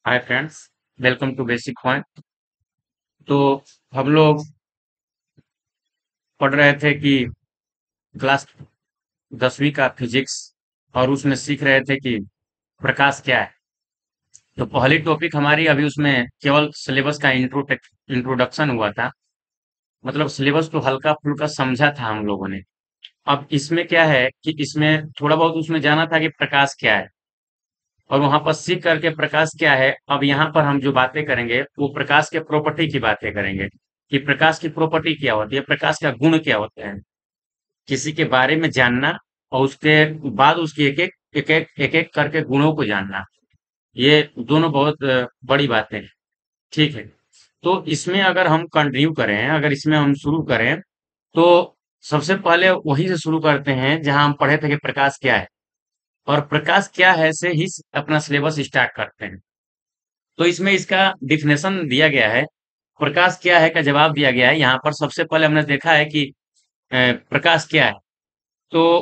Hi friends, welcome to basic point. तो हम लोग पढ़ रहे थे कि क्लास 10वीं का फिजिक्स, और उसमें सीख रहे थे कि प्रकाश क्या है। तो पहली टॉपिक हमारी अभी उसमें केवल सिलेबस का इंट्रोडक्शन हुआ था। मतलब सिलेबस तो हल्का फुल्का समझा था हम लोगों ने। अब इसमें क्या है कि इसमें थोड़ा बहुत उसमें जाना था कि प्रकाश क्या है, और वहां पर सीख करके प्रकाश क्या है। अब यहाँ पर हम जो बातें करेंगे वो प्रकाश के प्रॉपर्टी की बातें करेंगे कि प्रकाश की प्रॉपर्टी क्या होती है, प्रकाश का गुण क्या होते हैं, किसी के बारे में जानना, और उसके बाद उसकी एक एक करके गुणों को जानना। ये दोनों बहुत बड़ी बातें हैं। ठीक है। तो इसमें अगर हम कंटिन्यू करें, अगर इसमें हम शुरू करें, तो सबसे पहले वहीं से शुरू करते हैं जहां हम पढ़े थे कि प्रकाश क्या है। और प्रकाश क्या है से ही अपना सिलेबस स्टार्ट करते हैं। तो इसमें इसका डिफिनेशन दिया गया है। प्रकाश क्या है का जवाब दिया गया है। यहाँ पर सबसे पहले हमने देखा है कि प्रकाश क्या है। तो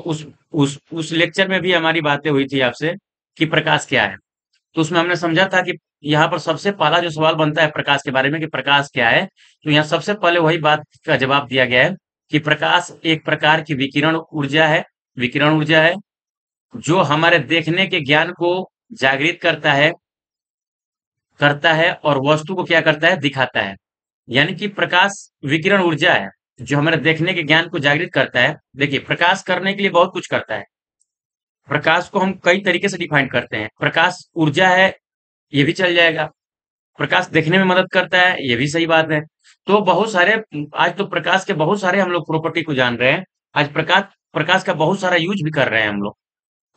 उस लेक्चर में भी हमारी बातें हुई थी आपसे कि प्रकाश क्या है। तो उसमें हमने समझा था कि यहाँ पर सबसे पहला जो सवाल बनता है प्रकाश के बारे में कि प्रकाश क्या है, तो यहाँ सबसे पहले वही बात का जवाब दिया गया है कि प्रकाश एक प्रकार की विकिरण ऊर्जा है जो हमारे देखने के ज्ञान को जागृत करता है और वस्तु को क्या करता है, दिखाता है। यानी कि प्रकाश विकिरण ऊर्जा है जो हमारे देखने के ज्ञान को जागृत करता है। देखिए, प्रकाश करने के लिए बहुत कुछ करता है। प्रकाश को हम कई तरीके से डिफाइन करते हैं। प्रकाश ऊर्जा है, ये भी चल जाएगा। प्रकाश देखने में मदद करता है, ये भी सही बात है। तो बहुत सारे, आज तो प्रकाश के बहुत सारे हम लोग प्रॉपर्टी को जान रहे हैं। आज प्रकाश प्रकाश का बहुत सारा यूज भी कर रहे हैं हम लोग।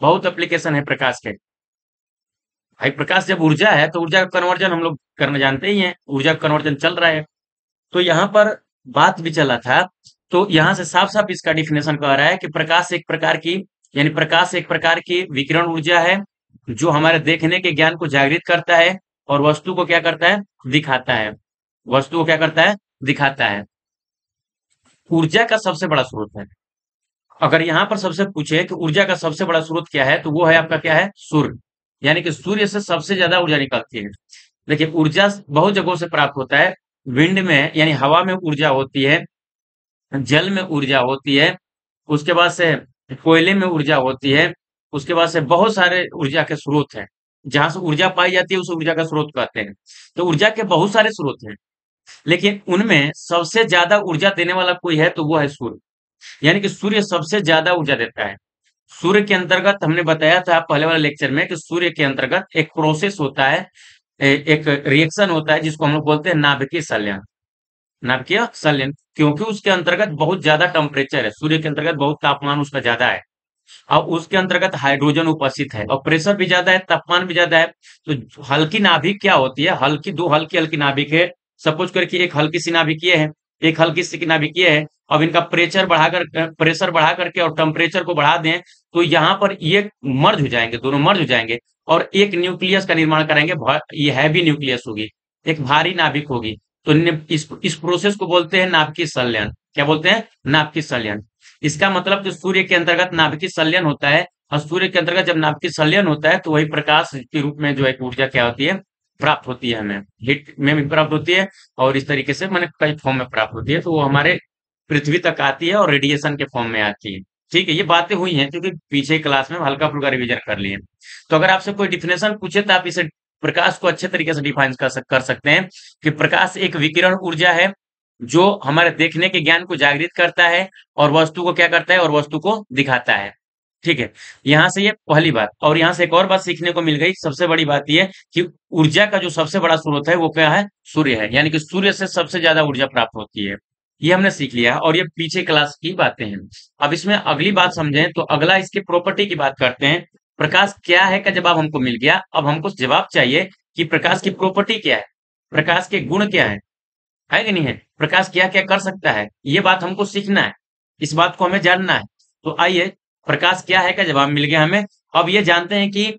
बहुत एप्लीकेशन है प्रकाश के। भाई, प्रकाश जब ऊर्जा है तो ऊर्जा का कन्वर्जन हम लोग करना जानते ही हैं। ऊर्जा का कन्वर्जन चल रहा है। तो यहाँ पर बात भी चला था। तो यहाँ से साफ साफ इसका डिफिनेशन कह रहा है कि प्रकाश एक प्रकार की विकिरण ऊर्जा है जो हमारे देखने के ज्ञान को जागृत करता है और वस्तु को क्या करता है, दिखाता है। वस्तु को क्या करता है, दिखाता है। ऊर्जा का सबसे बड़ा स्रोत है। अगर यहाँ पर सबसे पूछे कि ऊर्जा का सबसे बड़ा स्रोत क्या है, तो वो है आपका क्या है, सूर्य। यानी कि सूर्य से सबसे ज्यादा ऊर्जा निकलती है। देखिए, ऊर्जा बहुत जगहों से प्राप्त होता है। विंड में यानी हवा में ऊर्जा होती है, जल में ऊर्जा होती है, उसके बाद से कोयले में ऊर्जा होती है, उसके बाद से बहुत सारे ऊर्जा के स्रोत हैं। जहां से ऊर्जा पाई जाती है उसे ऊर्जा का स्रोत कहते हैं। तो ऊर्जा के बहुत सारे स्रोत हैं, लेकिन उनमें सबसे ज्यादा ऊर्जा देने वाला कोई है तो वो है सूर्य। यानी कि सूर्य सबसे ज्यादा ऊर्जा देता है। सूर्य के अंतर्गत हमने बताया था पहले वाले लेक्चर में कि सूर्य के अंतर्गत एक प्रोसेस होता है, एक रिएक्शन होता है जिसको हम लोग बोलते हैं नाभिकीय संलयन। नाभिकीय संलयन क्योंकि उसके अंतर्गत बहुत ज्यादा टेम्परेचर है, सूर्य के अंतर्गत बहुत तापमान उसका ज्यादा है। अब उसके अंतर्गत हाइड्रोजन उपस्थित है और प्रेशर भी ज्यादा है, तापमान भी ज्यादा है। तो हल्की नाभिक क्या होती है, दो हल्की हल्की नाभिक है। सपोज करके एक हल्की सी नाभिकीय है, एक हल्की सी नाभिकीय है। अब इनका प्रेशर बढ़ा करके और टेम्परेचर को बढ़ा दें, तो यहाँ पर ये मर्ज हो जाएंगे, दोनों मर्ज हो जाएंगे और एक न्यूक्लियस का निर्माण करेंगे। ये हैवी न्यूक्लियस होगी, एक भारी नाभिक होगी। तो इस प्रोसेस को बोलते हैं नाभिकीय संलयन। क्या बोलते हैं, नाभिकीय संलयन। इसका मतलब जो सूर्य के अंतर्गत नाभिकीय संलयन होता है, और सूर्य के अंतर्गत जब नाभिकीय संलयन होता है तो वही प्रकाश के रूप में जो एक ऊर्जा क्या होती है, प्राप्त होती है। हमें हीट में भी प्राप्त होती है और इस तरीके से मैंने कई फॉर्म में प्राप्त होती है। तो वो हमारे पृथ्वी तक आती है और रेडिएशन के फॉर्म में आती है। ठीक है, ये बातें हुई हैं क्योंकि पीछे क्लास में हल्का फुल्का रिवीजन कर लिए। तो अगर आपसे कोई डिफिनेशन पूछे तो आप इसे प्रकाश को अच्छे तरीके से डिफाइन कर सकते हैं कि प्रकाश एक विकिरण ऊर्जा है जो हमारे देखने के ज्ञान को जागृत करता है और वस्तु को क्या करता है, और वस्तु को दिखाता है। ठीक है। यहाँ से ये पहली बात, और यहाँ से एक और बात सीखने को मिल गई। सबसे बड़ी बात ये कि ऊर्जा का जो सबसे बड़ा स्रोत है वो क्या है, सूर्य है। यानी कि सूर्य से सबसे ज्यादा ऊर्जा प्राप्त होती है। ये हमने सीख लिया है और ये पीछे क्लास की बातें हैं। अब इसमें अगली बात समझें तो अगला इसकी प्रॉपर्टी की बात करते हैं। प्रकाश क्या है का जवाब हमको मिल गया। अब हमको जवाब चाहिए कि प्रकाश की प्रॉपर्टी क्या है, प्रकाश के गुण क्या है कि नहीं है, प्रकाश क्या क्या कर सकता है। ये बात हमको सीखना है, इस बात को हमें जानना है। तो आइए, प्रकाश क्या है का जवाब मिल गया हमें। अब ये जानते हैं कि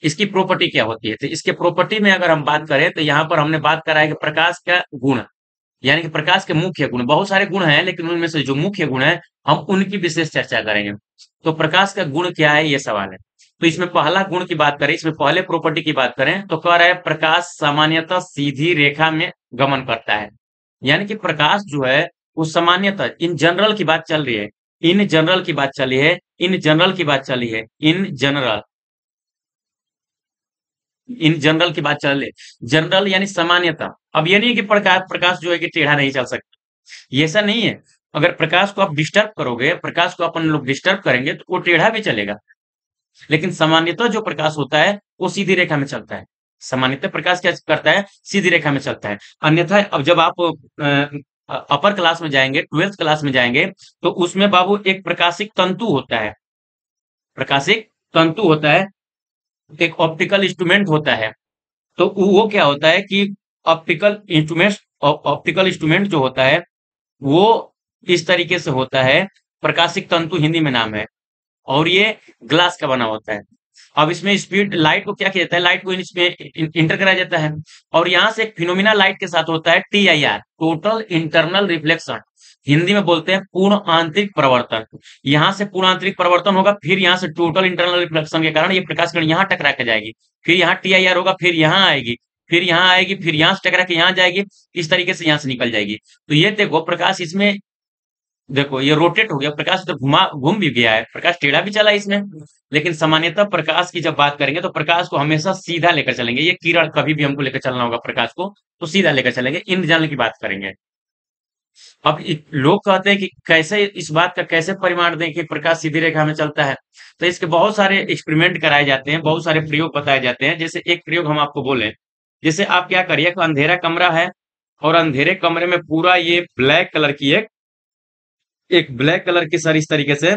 इसकी प्रॉपर्टी क्या होती है। तो इसके प्रॉपर्टी में अगर हम बात करें तो यहाँ पर हमने बात करा है कि प्रकाश का गुण, यानी कि प्रकाश के मुख्य गुण। बहुत सारे गुण हैं लेकिन उनमें से जो मुख्य गुण है हम उनकी विशेष चर्चा करेंगे। तो प्रकाश का गुण क्या है, ये सवाल है। तो इसमें पहला गुण की बात करें, इसमें पहले प्रॉपर्टी की बात करें तो कह रहा है प्रकाश सामान्यतः सीधी रेखा में गमन करता है। यानी कि प्रकाश जो है वो सामान्यतः इन जनरल की बात चल रही है, इन जनरल की बात चली है, इन जनरल की बात चली है, इन जनरल, इन जनरल की बात चल रही है। जनरल यानी सामान्यतः। अब ये नहीं है कि प्रकाश प्रकाश जो है कि टेढ़ा नहीं चल सकता, ये ऐसा नहीं है। अगर प्रकाश को आप डिस्टर्ब करोगे, प्रकाश को अपन लोग डिस्टर्ब करेंगे तो वो टेढ़ा भी चलेगा। लेकिन सामान्यतः जो प्रकाश होता है वो सीधी रेखा में चलता है। सामान्यतः प्रकाश क्या करता है, सीधी रेखा में चलता है। अन्यथा अब जब आप अपर क्लास में जाएंगे, 12th क्लास में जाएंगे, तो उसमें बाबू एक प्रकाशिक तंतु होता है, प्रकाशिक तंतु होता है, एक ऑप्टिकल इंस्ट्रूमेंट होता है। तो वो क्या होता है कि ऑप्टिकल इंस्ट्रूमेंट जो होता है वो इस तरीके से होता है, प्रकाशिक तंतु हिंदी में नाम है, और ये ग्लास का बना होता है। अब इसमें स्पीड लाइट को क्या किया जाता है, लाइट को इसमें इंटर कराया जाता है, और यहाँ से एक फिनोमिना लाइट के साथ होता है TIR, total internal reflection. Hindi में बोलते हैं पूर्ण आंतरिक प्रवर्तन। यहाँ से पूर्ण आंतरिक प्रवर्तन होगा, फिर यहाँ से टोटल इंटरनल रिफ्लेक्शन के कारण ये प्रकाश किरण यहाँ टकरा के जाएगी, फिर यहाँ TIR होगा, फिर यहाँ आएगी, फिर यहाँ आएगी, फिर यहाँ से टकरा के यहाँ जाएगी, इस तरीके से यहाँ से निकल जाएगी। तो ये देखो प्रकाश इसमें, देखो ये रोटेट हो गया, प्रकाश तो घूम भी गया है, प्रकाश टेढ़ा भी चला इसमें। लेकिन सामान्यतः प्रकाश की जब बात करेंगे तो प्रकाश को हमेशा सीधा लेकर चलेंगे, ये किरण कभी भी हमको लेकर चलना होगा प्रकाश को तो सीधा लेकर चलेंगे, इंद्रजाल की बात करेंगे। अब लोग कहते हैं कि कैसे इस बात का कैसे परिमाण दें कि प्रकाश सीधी रेखा में चलता है। तो इसके बहुत सारे एक्सपेरिमेंट कराए जाते हैं, बहुत सारे प्रयोग बताए जाते हैं। जैसे एक प्रयोग हम आपको बोले, जैसे आप क्या करिए, एक अंधेरा कमरा है और अंधेरे कमरे में पूरा ये ब्लैक कलर की एक एक ब्लैक कलर की सर इस तरीके से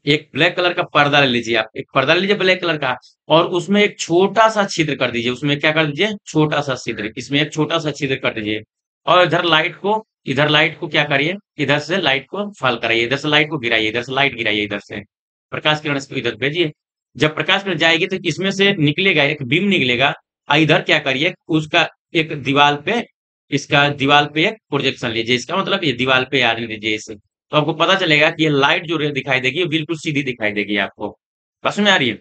एक ब्लैक कलर का पर्दा ले लीजिए, आप एक पर्दा ले लीजिए ब्लैक कलर का, और उसमें एक छोटा सा छिद्र कर दीजिए, उसमें क्या कर दीजिए, छोटा सा छिद्र, इसमें एक छोटा सा छिद्र कर दीजिए। और इधर लाइट को क्या करिए, इधर से लाइट को फॉल कराइए, इधर से लाइट को गिराइए, इधर से लाइट गिराइए, इधर से प्रकाश किरण इसको इधर भेजिए। जब प्रकाश किरण जाएगी तो इसमें से निकलेगा एक बीम निकलेगा, और इधर क्या करिए, उसका एक दीवार पे, इसका दीवार पे एक प्रोजेक्शन लीजिए, इसका मतलब ये दीवार पे आने दीजिए इसे, तो आपको पता चलेगा कि ये लाइट जो रे दिखाई देगी, ये बिल्कुल सीधी दिखाई देगी आपको। समझ में आ रही है?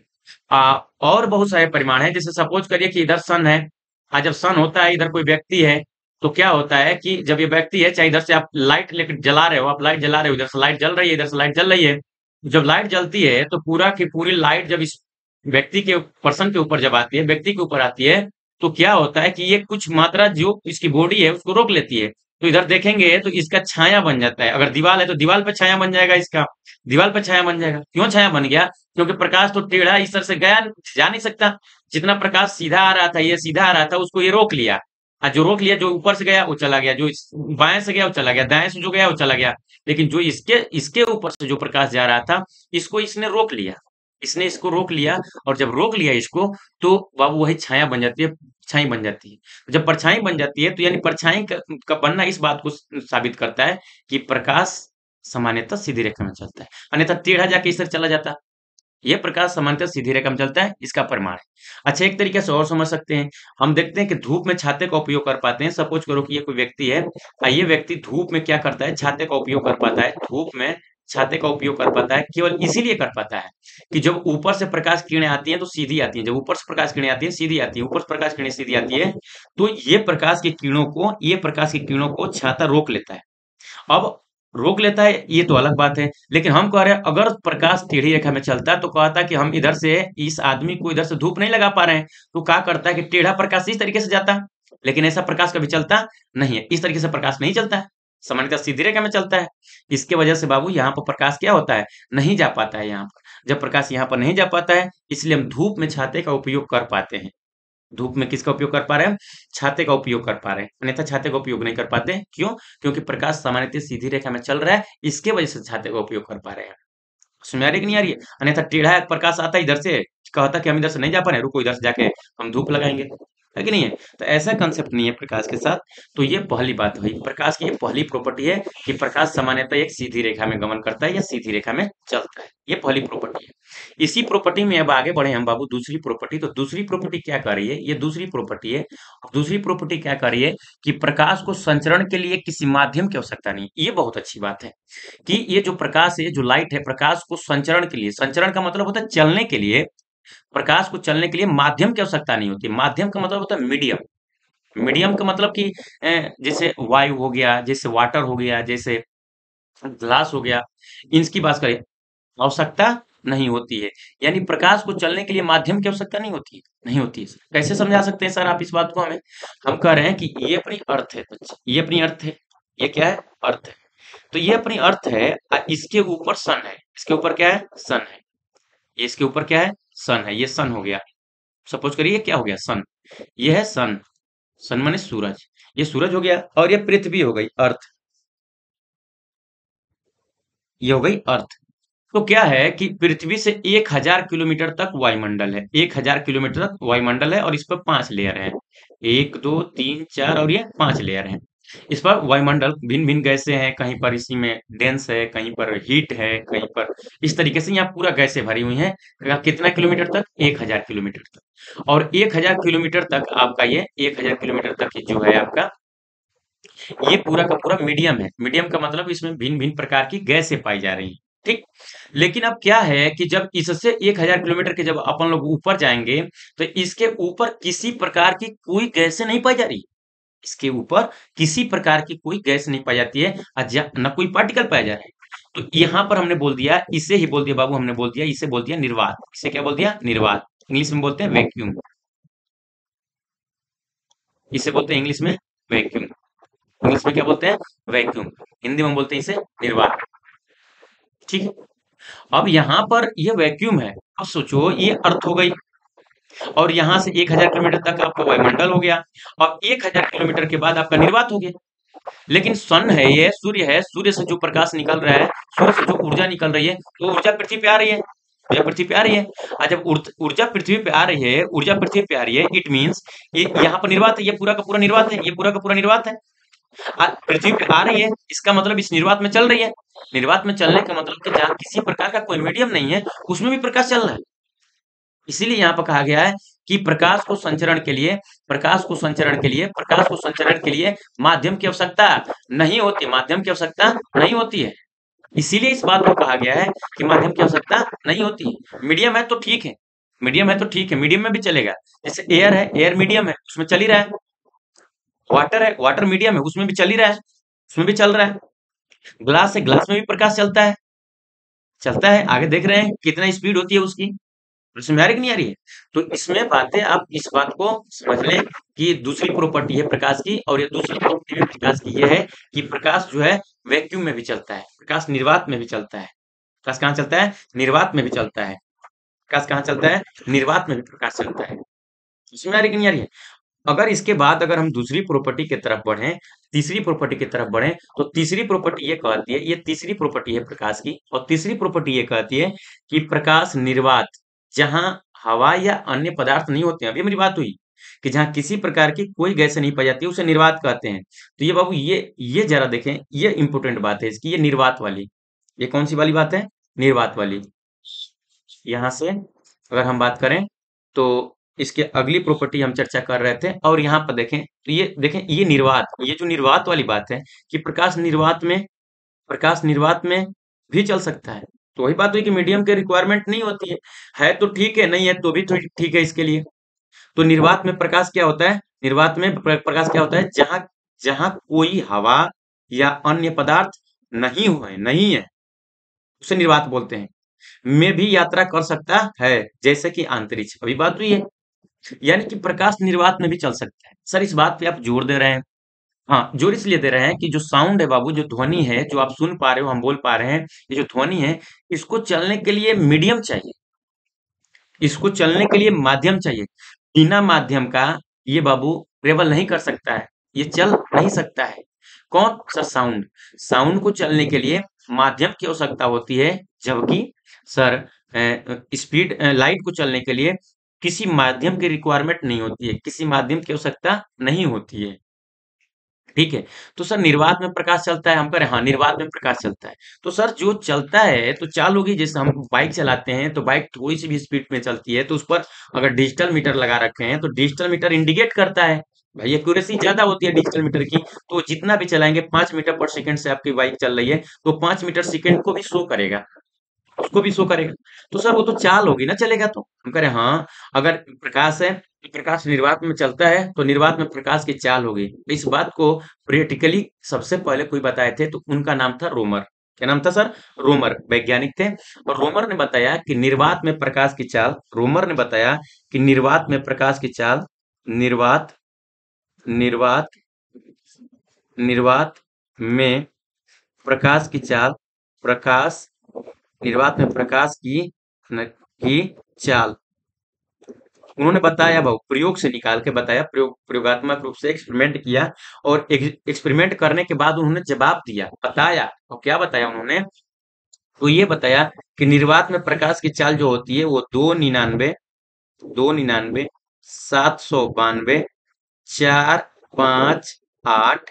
और बहुत सारे परिमाण हैं, जैसे सपोज करिए कि इधर सन है, जब सन होता है, इधर कोई व्यक्ति है, तो क्या होता है कि जब ये व्यक्ति है, चाहे इधर से आप लाइट लेकर जला रहे हो, आप लाइट जला रहे हो, इधर से लाइट जल रही है, इधर से लाइट जल रही है। जब लाइट जलती है तो पूरा की पूरी लाइट जब इस व्यक्ति के पर्सन के ऊपर जब आती है, व्यक्ति के ऊपर आती है, तो क्या होता है कि ये कुछ मात्रा जो इसकी बॉडी है उसको रोक लेती है। तो इधर देखेंगे तो इसका छाया बन जाता है, अगर दीवार है तो दीवार पे छाया बन जाएगा, इसका दीवार पे छाया बन जाएगा। क्यों छाया बन गया? क्योंकि प्रकाश तो टेढ़ा इस तरह से गया, जा नहीं सकता। जितना प्रकाश सीधा आ रहा था, ये सीधा आ रहा था, उसको ये रोक लिया, जो रोक लिया, जो ऊपर से गया वो चला गया, जो बाएं से गया वो चला गया, दाएं से जो गया वो चला गया। लेकिन जो इसके इसके ऊपर से जो प्रकाश जा रहा था, इसको इसने रोक लिया, इसने इसको रोक लिया। और जब रोक लिया इसको, तो बाबू वही छाया बन जाती है, छाई बन जाती है। जब परछाई बन जाती है तो यानी परछाई का बनना इस बात को साबित करता है कि प्रकाश सामान्यतः सीधी रेखा में चलता है, अन्यथा टेढ़ा जाके इस तरह चला जाता। ये प्रकाश सामान्यतः सीधी रेखा में चलता है, इसका प्रमाण है। अच्छा, एक तरीके से और समझ सकते हैं, हम देखते हैं कि धूप में छाते का उपयोग कर पाते हैं। सपोज करो कि ये कोई व्यक्ति है, ये व्यक्ति धूप में क्या करता है, छाते का उपयोग कर पाता है। धूप में छाते का उपयोग कर पाता है केवल इसीलिए कर पाता है कि जब ऊपर से प्रकाश किरणें आती हैं तो सीधी आती हैं, जब ऊपर से प्रकाश किरणें आती हैं सीधी आती है, ऊपर से प्रकाश किरणें सीधी आती है, तो ये प्रकाश की किरणों को छाता रोक लेता है। अब रोक लेता है ये तो अलग बात है, लेकिन हम कह रहे हैं अगर प्रकाश टेढ़ी रेखा में चलता है तो कहता है कि हम इधर से इस आदमी को इधर से धूप नहीं लगा पा रहे हैं, तो क्या करता है कि टेढ़ा प्रकाश इस तरीके से जाता है। लेकिन ऐसा प्रकाश कभी चलता नहीं है, इस तरीके से प्रकाश नहीं चलता है, सामान्यतः सीधी रेखा में चलता है। इसके वजह से बाबू यहाँ पर प्रकाश क्या होता है, नहीं जा पाता है यहाँ पर। जब प्रकाश यहाँ पर नहीं जा पाता है, इसलिए हम धूप में छाते का उपयोग कर पाते हैं। धूप में किसका उपयोग कर पा रहे हैं, छाते का उपयोग कर पा रहे हैं, अन्यथा छाते का उपयोग नहीं कर पाते। क्यों? क्योंकि प्रकाश सामान्यतः सीधी रेखा में चल रहा है, इसके वजह से छाते का उपयोग कर पा रहे हैं। समझ में आ रही कि नहीं आ रही है? अन्यथा टेढ़ा प्रकाश आता है इधर से, कहता कि हम इधर से नहीं जा पा रहे, रुको इधर से जाके हम धूप लगाएंगे, है कि नहीं है? तो ऐसा कंसेप्ट नहीं है प्रकाश के साथ। तो ये पहली बात हुई, प्रकाश की ये पहली प्रॉपर्टी है कि प्रकाश सामान्यतः एक सीधी रेखा में गमन करता है या सीधी रेखा में चलता है, ये पहली प्रॉपर्टी है। इसी प्रॉपर्टी में अब आगे बढ़े हम बाबू दूसरी प्रॉपर्टी। तो दूसरी प्रॉपर्टी क्या कर रही है? ये दूसरी प्रॉपर्टी है। दूसरी प्रॉपर्टी क्या कर रही है कि प्रकाश को संचरण के लिए किसी माध्यम की आवश्यकता नहीं। ये बहुत अच्छी बात है कि ये जो प्रकाश है, जो लाइट है, प्रकाश को संचरण के लिए, संचरण का मतलब होता है चलने के लिए, प्रकाश को चलने के लिए माध्यम की आवश्यकता नहीं होती। माध्यम का मतलब होता है मीडियम। मीडियम का मतलब कि जैसे वायु हो गया, जैसे वाटर हो गया, जैसे ग्लास हो गया, इनकी बात करें, आवश्यकता नहीं होती है। यानी प्रकाश को चलने के लिए माध्यम की आवश्यकता नहीं होती है, नहीं होती है सर। कैसे समझा सकते हैं सर आप इस बात को हमें? हम कह रहे हैं कि ये अपनी अर्थ है बच्चे, ये अपनी अर्थ है। ये क्या है? अर्थ है। तो ये अपनी अर्थ है, इसके ऊपर सन है। इसके ऊपर क्या है? सन है। ये इसके ऊपर क्या है? सन है। ये सन हो गया। सपोज करिए क्या हो गया? सन। ये है सन। सन माने सूरज। ये सूरज हो गया और ये पृथ्वी हो गई, अर्थ। ये हो गई अर्थ। तो क्या है कि पृथ्वी से 1000 किलोमीटर तक वायुमंडल है। 1000 किलोमीटर तक वायुमंडल है और इस पर 5 लेयर है। 1 2 3 4 और ये 5 लेयर है। इस पर वायुमंडल भिन्न भिन्न गैसें हैं, कहीं पर इसी में डेंस है, कहीं पर हीट है, कहीं पर इस तरीके से यहाँ पूरा गैसें भरी हुई हैं। कितना किलोमीटर तक? 1000 किलोमीटर तक। और 1000 किलोमीटर तक आपका ये 1000 किलोमीटर तक जो है आपका, ये पूरा का पूरा मीडियम है। मीडियम का मतलब इसमें भिन्न भिन्न प्रकार की गैसें पाई जा रही हैं। ठीक। लेकिन अब क्या है कि जब इससे 1000 किलोमीटर के जब अपन लोग ऊपर जाएंगे, तो इसके ऊपर किसी प्रकार की कोई गैसें नहीं पाई जा रही। इसके ऊपर किसी प्रकार की कोई गैस नहीं पाई जाती है, न कोई पार्टिकल पाया जा रहा है। तो यहाँ पर हमने बोल दिया, इसे ही बोल दिया बाबू, हमने बोल दिया, इसे बोल दिया निर्वात। इसे क्या बोल दिया? निर्वात। इंग्लिश में बोलते हैं वैक्यूम। इसे बोलते हैं इंग्लिश में वैक्यूम। इंग्लिश में क्या बोलते हैं? वैक्यूम। हिंदी में बोलते हैं इसे निर्वात। ठीक है। अब यहाँ पर ये वैक्यूम है। अब सोचो ये अर्थ हो गई और यहाँ से 1000 किलोमीटर तक आपका वायुमंडल हो गया और 1000 किलोमीटर के बाद आपका निर्वात हो गया। लेकिन सन है, ये सूर्य है, सूर्य से जो प्रकाश निकल रहा है, सूर्य से जो ऊर्जा निकल रही है, तो ऊर्जा पृथ्वी पे आ रही है। ऊर्जा पृथ्वी पे आ रही है। और जब ऊर्जा पृथ्वी पे आ रही है, ऊर्जा पृथ्वी पे आ रही है, इट मीन्स ये यहाँ पर निर्वात है। ये पूरा का पूरा निर्वात है। ये पूरा का पूरा निर्वात है। पृथ्वी पे आ रही है, इसका मतलब इस निर्वात में चल रही है। निर्वात में चलने का मतलब कि जहाँ किसी प्रकार का कोई मीडियम नहीं है, उसमें भी प्रकाश चल रहा है। इसीलिए यहाँ पर कहा गया है कि प्रकाश को संचरण के लिए, प्रकाश को संचरण के लिए, प्रकाश को संचरण के लिए माध्यम की आवश्यकता नहीं होती। माध्यम की आवश्यकता नहीं होती है। इसीलिए इस बात को कहा गया है कि माध्यम की आवश्यकता नहीं होती है। मीडियम है तो ठीक है। मीडियम है तो ठीक है, मीडियम में भी चलेगा। जैसे एयर है, एयर मीडियम है, उसमें चल ही रहा है। वाटर है, वाटर मीडियम है, उसमें भी चल ही रहा है। उसमें भी चल रहा है। ग्लास है, ग्लास में भी प्रकाश चलता है। चलता है। आगे देख रहे हैं कितना स्पीड होती है उसकी। समझ आ रही कि नहीं आ रही है? तो इसमें बातें, आप इस बात को समझ लें कि दूसरी प्रॉपर्टी है प्रकाश की, और ये दूसरी प्रॉपर्टी में प्रकाश की ये है कि प्रकाश जो है वैक्यूम में भी चलता है, प्रकाश निर्वात में भी चलता है। प्रकाश कहाँ चलता है? निर्वात में भी चलता है। प्रकाश कहाँ चलता है? निर्वात में भी प्रकाश चलता है। इसमें आ रही कि नहीं आ रही है? अगर इसके बाद अगर हम दूसरी प्रॉपर्टी की तरफ बढ़ें, तीसरी प्रॉपर्टी की तरफ बढ़ें, तो तीसरी प्रॉपर्टी ये कहती है, ये तीसरी प्रॉपर्टी है प्रकाश की, और तीसरी प्रॉपर्टी ये कहती है कि प्रकाश निर्वात, जहां हवा या अन्य पदार्थ नहीं होते हैं, अभी मेरी बात हुई कि जहां किसी प्रकार की कोई गैस नहीं पाई जाती है, उसे निर्वात कहते हैं। तो ये बाबू, ये जरा देखें, ये इंपोर्टेंट बात है इसकी, ये निर्वात वाली। ये कौन सी वाली बात है? निर्वात वाली। यहाँ से अगर हम बात करें तो इसके अगली प्रॉपर्टी हम चर्चा कर रहे थे, और यहाँ पर देखें तो ये देखें, ये निर्वात, ये जो निर्वात वाली बात है कि प्रकाश निर्वात में भी चल सकता है। तो वही बात हुई कि मीडियम की रिक्वायरमेंट नहीं होती है तो ठीक है, नहीं है तो भी तो ठीक है इसके लिए। तो निर्वात में प्रकाश क्या होता है? निर्वात में प्रकाश क्या होता है? जहां जहां कोई हवा या अन्य पदार्थ नहीं है, उसे निर्वात बोलते हैं। में भी यात्रा कर सकता है, जैसे कि अंतरिक्ष। अभी बात हुई है। यानी कि प्रकाश निर्वात में भी चल सकता है। सर इस बात पे आप जोर दे रहे हैं। हाँ, जोर इसलिए दे रहे हैं कि जो साउंड है बाबू, जो ध्वनि है, जो आप सुन पा रहे हो, हम बोल पा रहे हैं, ये जो ध्वनि है, इसको चलने के लिए मीडियम चाहिए। इसको चलने के लिए माध्यम चाहिए। बिना माध्यम का ये बाबू ट्रेवल नहीं कर सकता है, ये चल नहीं सकता है। कौन? Sir sound. साउंड को चलने के लिए माध्यम की आवश्यकता होती है, जबकि सर स्पीड लाइट को चलने के लिए किसी माध्यम की रिक्वायरमेंट नहीं होती है, किसी माध्यम की आवश्यकता नहीं होती है। ठीक है। तो सर निर्वात में प्रकाश चलता है, हम कह रहे हैं हाँ निर्वात में प्रकाश चलता है। तो सर जो चलता है तो चाल होगी, जैसे हम बाइक चलाते हैं तो बाइक थोड़ी सी भी स्पीड में चलती है तो उस पर अगर डिजिटल मीटर लगा रखे हैं तो डिजिटल मीटर इंडिकेट करता है। भाई एक्यूरेसी ज्यादा होती है डिजिटल मीटर की, तो जितना भी चलाएंगे 5 मीटर पर सेकंड से आपकी बाइक चल रही है तो 5 मीटर सेकंड को भी शो करेगा, उसको भी शो करेगा। तो सर वो तो चाल होगी ना, चलेगा तो हम कह रहे हैं हाँ। अगर प्रकाश है तो प्रकाश निर्वात में चलता है तो निर्वात में प्रकाश की चाल होगी। इस बात को प्रैक्टिकली सबसे पहले कोई बताए थे तो उनका नाम था रोमर। क्या नाम था सर? रोमर वैज्ञानिक थे। और रोमर ने बताया कि निर्वात में प्रकाश की चाल, रोमर ने बताया कि निर्वात में प्रकाश की चाल, निर्वात निर्वात निर्वात में प्रकाश की चाल, प्रकाश निर्वात में प्रकाश की चाल उन्होंने बताया, बहु प्रयोग से निकाल के बताया, प्रयोगात्मक रूप से एक्सपेरिमेंट किया। और एक्सपेरिमेंट करने के बाद उन्होंने जवाब दिया, बताया। और क्या बताया उन्होंने? तो ये बताया कि निर्वात में प्रकाश की चाल जो होती है वो 299 299 458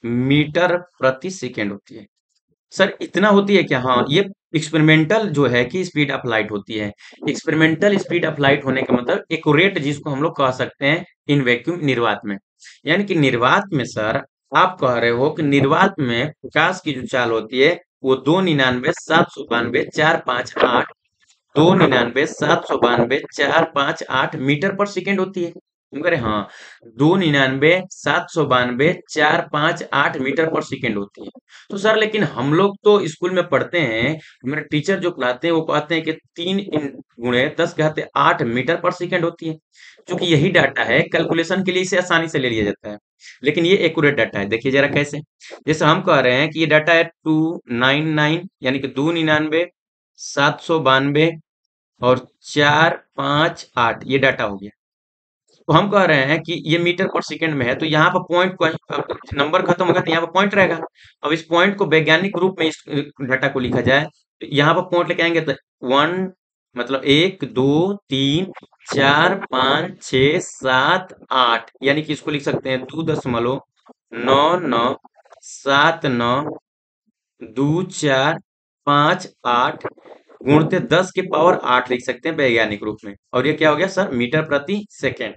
मीटर प्रति सेकेंड होती है। सर इतना होती है क्या? हाँ, ये एक्सपेरिमेंटल जो है कि स्पीड ऑफ लाइट होती है। एक्सपेरिमेंटल स्पीड ऑफ लाइट होने का मतलब एक्यूरेट, जिसको हम लोग कह सकते हैं इन वैक्यूम निर्वात में। यानी कि निर्वात में सर आप कह रहे हो कि निर्वात में प्रकाश की जो चाल होती है वो 299 792 458 299 792 458 मीटर पर सेकेंड होती है। हम कह रहे हाँ, 299 792 458 मीटर पर सेकेंड होती है। तो सर लेकिन हम लोग तो स्कूल में पढ़ते हैं, मेरे टीचर जो पढ़ाते हैं वो कहते हैं कि 3 × 10⁸मीटर पर सेकेंड होती है। क्योंकि यही डाटा है, कैलकुलेशन के लिए इसे आसानी से ले लिया जाता है। लेकिन ये एक्यूरेट डाटा है, देखिए जरा कैसे। जैसे हम कह रहे हैं कि ये डाटा है 299, यानी कि 299 792 और 458, ये डाटा हो गया। तो हम कह रहे हैं कि ये मीटर पर सेकंड में है तो यहाँ पर पॉइंट नंबर खत्म होगा तो यहाँ पर पॉइंट रहेगा। अब इस पॉइंट को वैज्ञानिक रूप में इस डाटा को लिखा जाए तो यहाँ पर पॉइंट लेके आएंगे तो 1 मतलब 1 2 3 4 5 6 7 8, यानी कि इसको लिख सकते हैं 2.99 792 4 5 8 गुणते 10 की पावर 8 लिख सकते हैं वैज्ञानिक रूप में। और ये क्या हो गया सर? मीटर प्रति सेकेंड।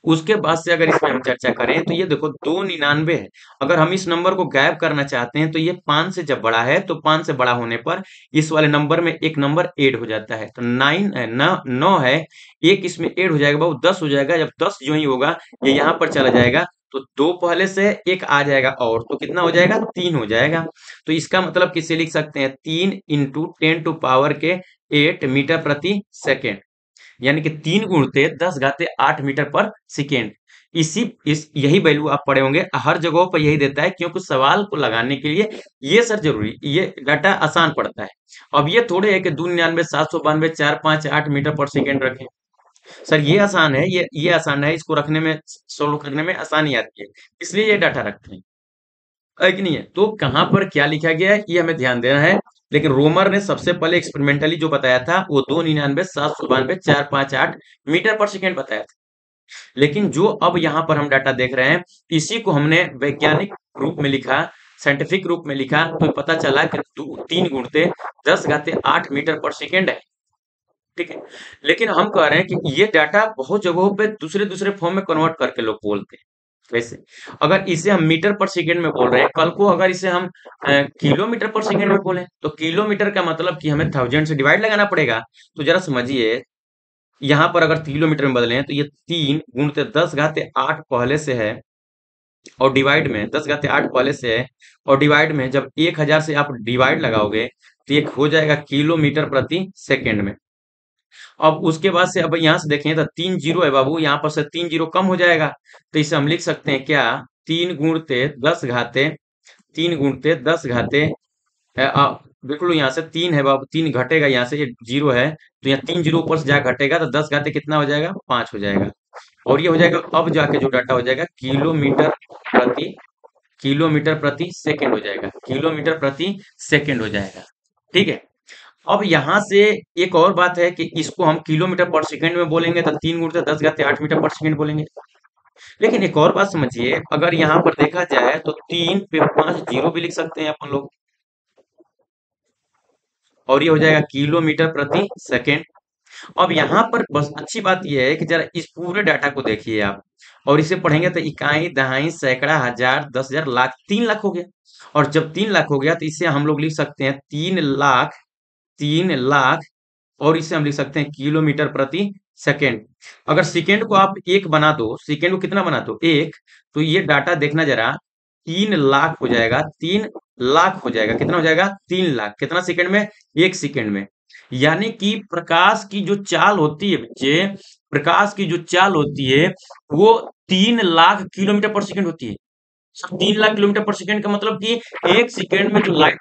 उसके बाद से अगर इसमें हम चर्चा करें तो ये देखो 299 है। अगर हम इस नंबर को गायब करना चाहते हैं तो ये 5 से जब बड़ा है तो 5 से बड़ा होने पर इस वाले नंबर में एक नंबर ऐड हो जाता है। तो 9 है, एक इसमें ऐड हो जाएगा, वो 10 हो जाएगा। जब 10 जो ही होगा ये यहाँ पर चला जाएगा तो 2 पहले से एक आ जाएगा और तो कितना हो जाएगा? 3 हो जाएगा। तो इसका मतलब किसे लिख सकते हैं? 3 × 10⁸मीटर प्रति सेकेंड, यानी कि 3 × 10⁸मीटर पर सेकेंड। इस यही वैल्यू आप पढ़े होंगे, हर जगहों पर यही देता है क्योंकि सवाल को लगाने के लिए ये सर जरूरी, ये डाटा आसान पड़ता है। अब ये थोड़े है कि 299 792 458 मीटर पर सेकेंड रखें। सर ये आसान है, ये आसान है, इसको रखने में, सोल्व करने में आसानी आती है, इसलिए ये डाटा रखते हैं। है कि नहीं है? तो कहाँ पर क्या लिखा गया है ये हमें ध्यान देना है। लेकिन रोमर ने सबसे पहले एक्सपेरिमेंटली जो बताया था वो 299 792 458 मीटर पर सेकेंड बताया था। लेकिन जो अब यहाँ पर हम डाटा देख रहे हैं इसी को हमने वैज्ञानिक रूप में लिखा, साइंटिफिक रूप में लिखा, तो पता चला कि 3 × 10⁸मीटर पर सेकेंड है। ठीक है। लेकिन हम कह रहे हैं कि ये डाटा बहुत जगहों पे दूसरे दूसरे फॉर्म में कन्वर्ट करके लोग बोलते हैं। वैसे अगर इसे हम मीटर पर सेकेंड में बोल रहे हैं, कल को अगर इसे हम किलोमीटर पर सेकेंड में बोले तो किलोमीटर का मतलब कि हमें 1000 से डिवाइड लगाना पड़ेगा। तो जरा समझिए, यहाँ पर अगर किलोमीटर में बदले हैं तो ये 3 × 10⁸ पहले से है और डिवाइड में 10⁸ पहले से है, और डिवाइड में जब 1000 से आप डिवाइड लगाओगे तो ये हो जाएगा किलोमीटर प्रति सेकेंड में। अब उसके बाद से अब यहाँ से देखें तो 3 जीरो है बाबू, यहाँ पर से 3 जीरो कम हो जाएगा। तो इसे हम लिख सकते हैं क्या? 3 × 10⁻, बिल्कुल यहाँ से 3 है बाबू, 3 घटेगा यहाँ से, ये जीरो है तो यहाँ 3 जीरो ऊपर से जा घटेगा तो 10 कितना हो जाएगा? 5 हो जाएगा। और ये हो जाएगा अब जाके जो डाटा हो जाएगा प्रति किलोमीटर प्रति सेकेंड हो जाएगा, किलोमीटर प्रति सेकेंड हो जाएगा। ठीक है। अब यहाँ से एक और बात है कि इसको हम किलोमीटर पर सेकंड में बोलेंगे तो 3 × 10⁻8 मीटर पर सेकंड बोलेंगे। लेकिन एक और बात समझिए, अगर यहाँ पर देखा जाए तो 3 पे 5 जीरो भी लिख सकते हैं अपन लोग, और ये हो जाएगा किलोमीटर प्रति सेकंड। अब यहाँ पर बस अच्छी बात यह है कि जरा इस पूरे डाटा को देखिए आप, और इसे पढ़ेंगे तो इकाई, दहाई, सैकड़ा, हजार, 10,000, लाख, 3 लाख हो गया। और जब 3 लाख हो गया तो इसे हम लोग लिख सकते हैं 3 लाख, 3 लाख, और इसे हम लिख सकते हैं किलोमीटर प्रति सेकेंड। अगर सेकेंड को आप एक बना दो, सेकेंड को कितना बना दो, एक, तो ये डाटा देखना जरा, 3 लाख हो जाएगा, 3 लाख हो जाएगा, कितना हो जाएगा, 3 लाख, कितना सेकंड में, 1 सेकंड में। यानी कि प्रकाश की जो चाल होती है बच्चे, प्रकाश की जो चाल होती है वो 3 लाख किलोमीटर पर सेकंड होती है। सर 3 लाख किलोमीटर पर सेकंड का मतलब कि 1 सेकंड में जो लाइट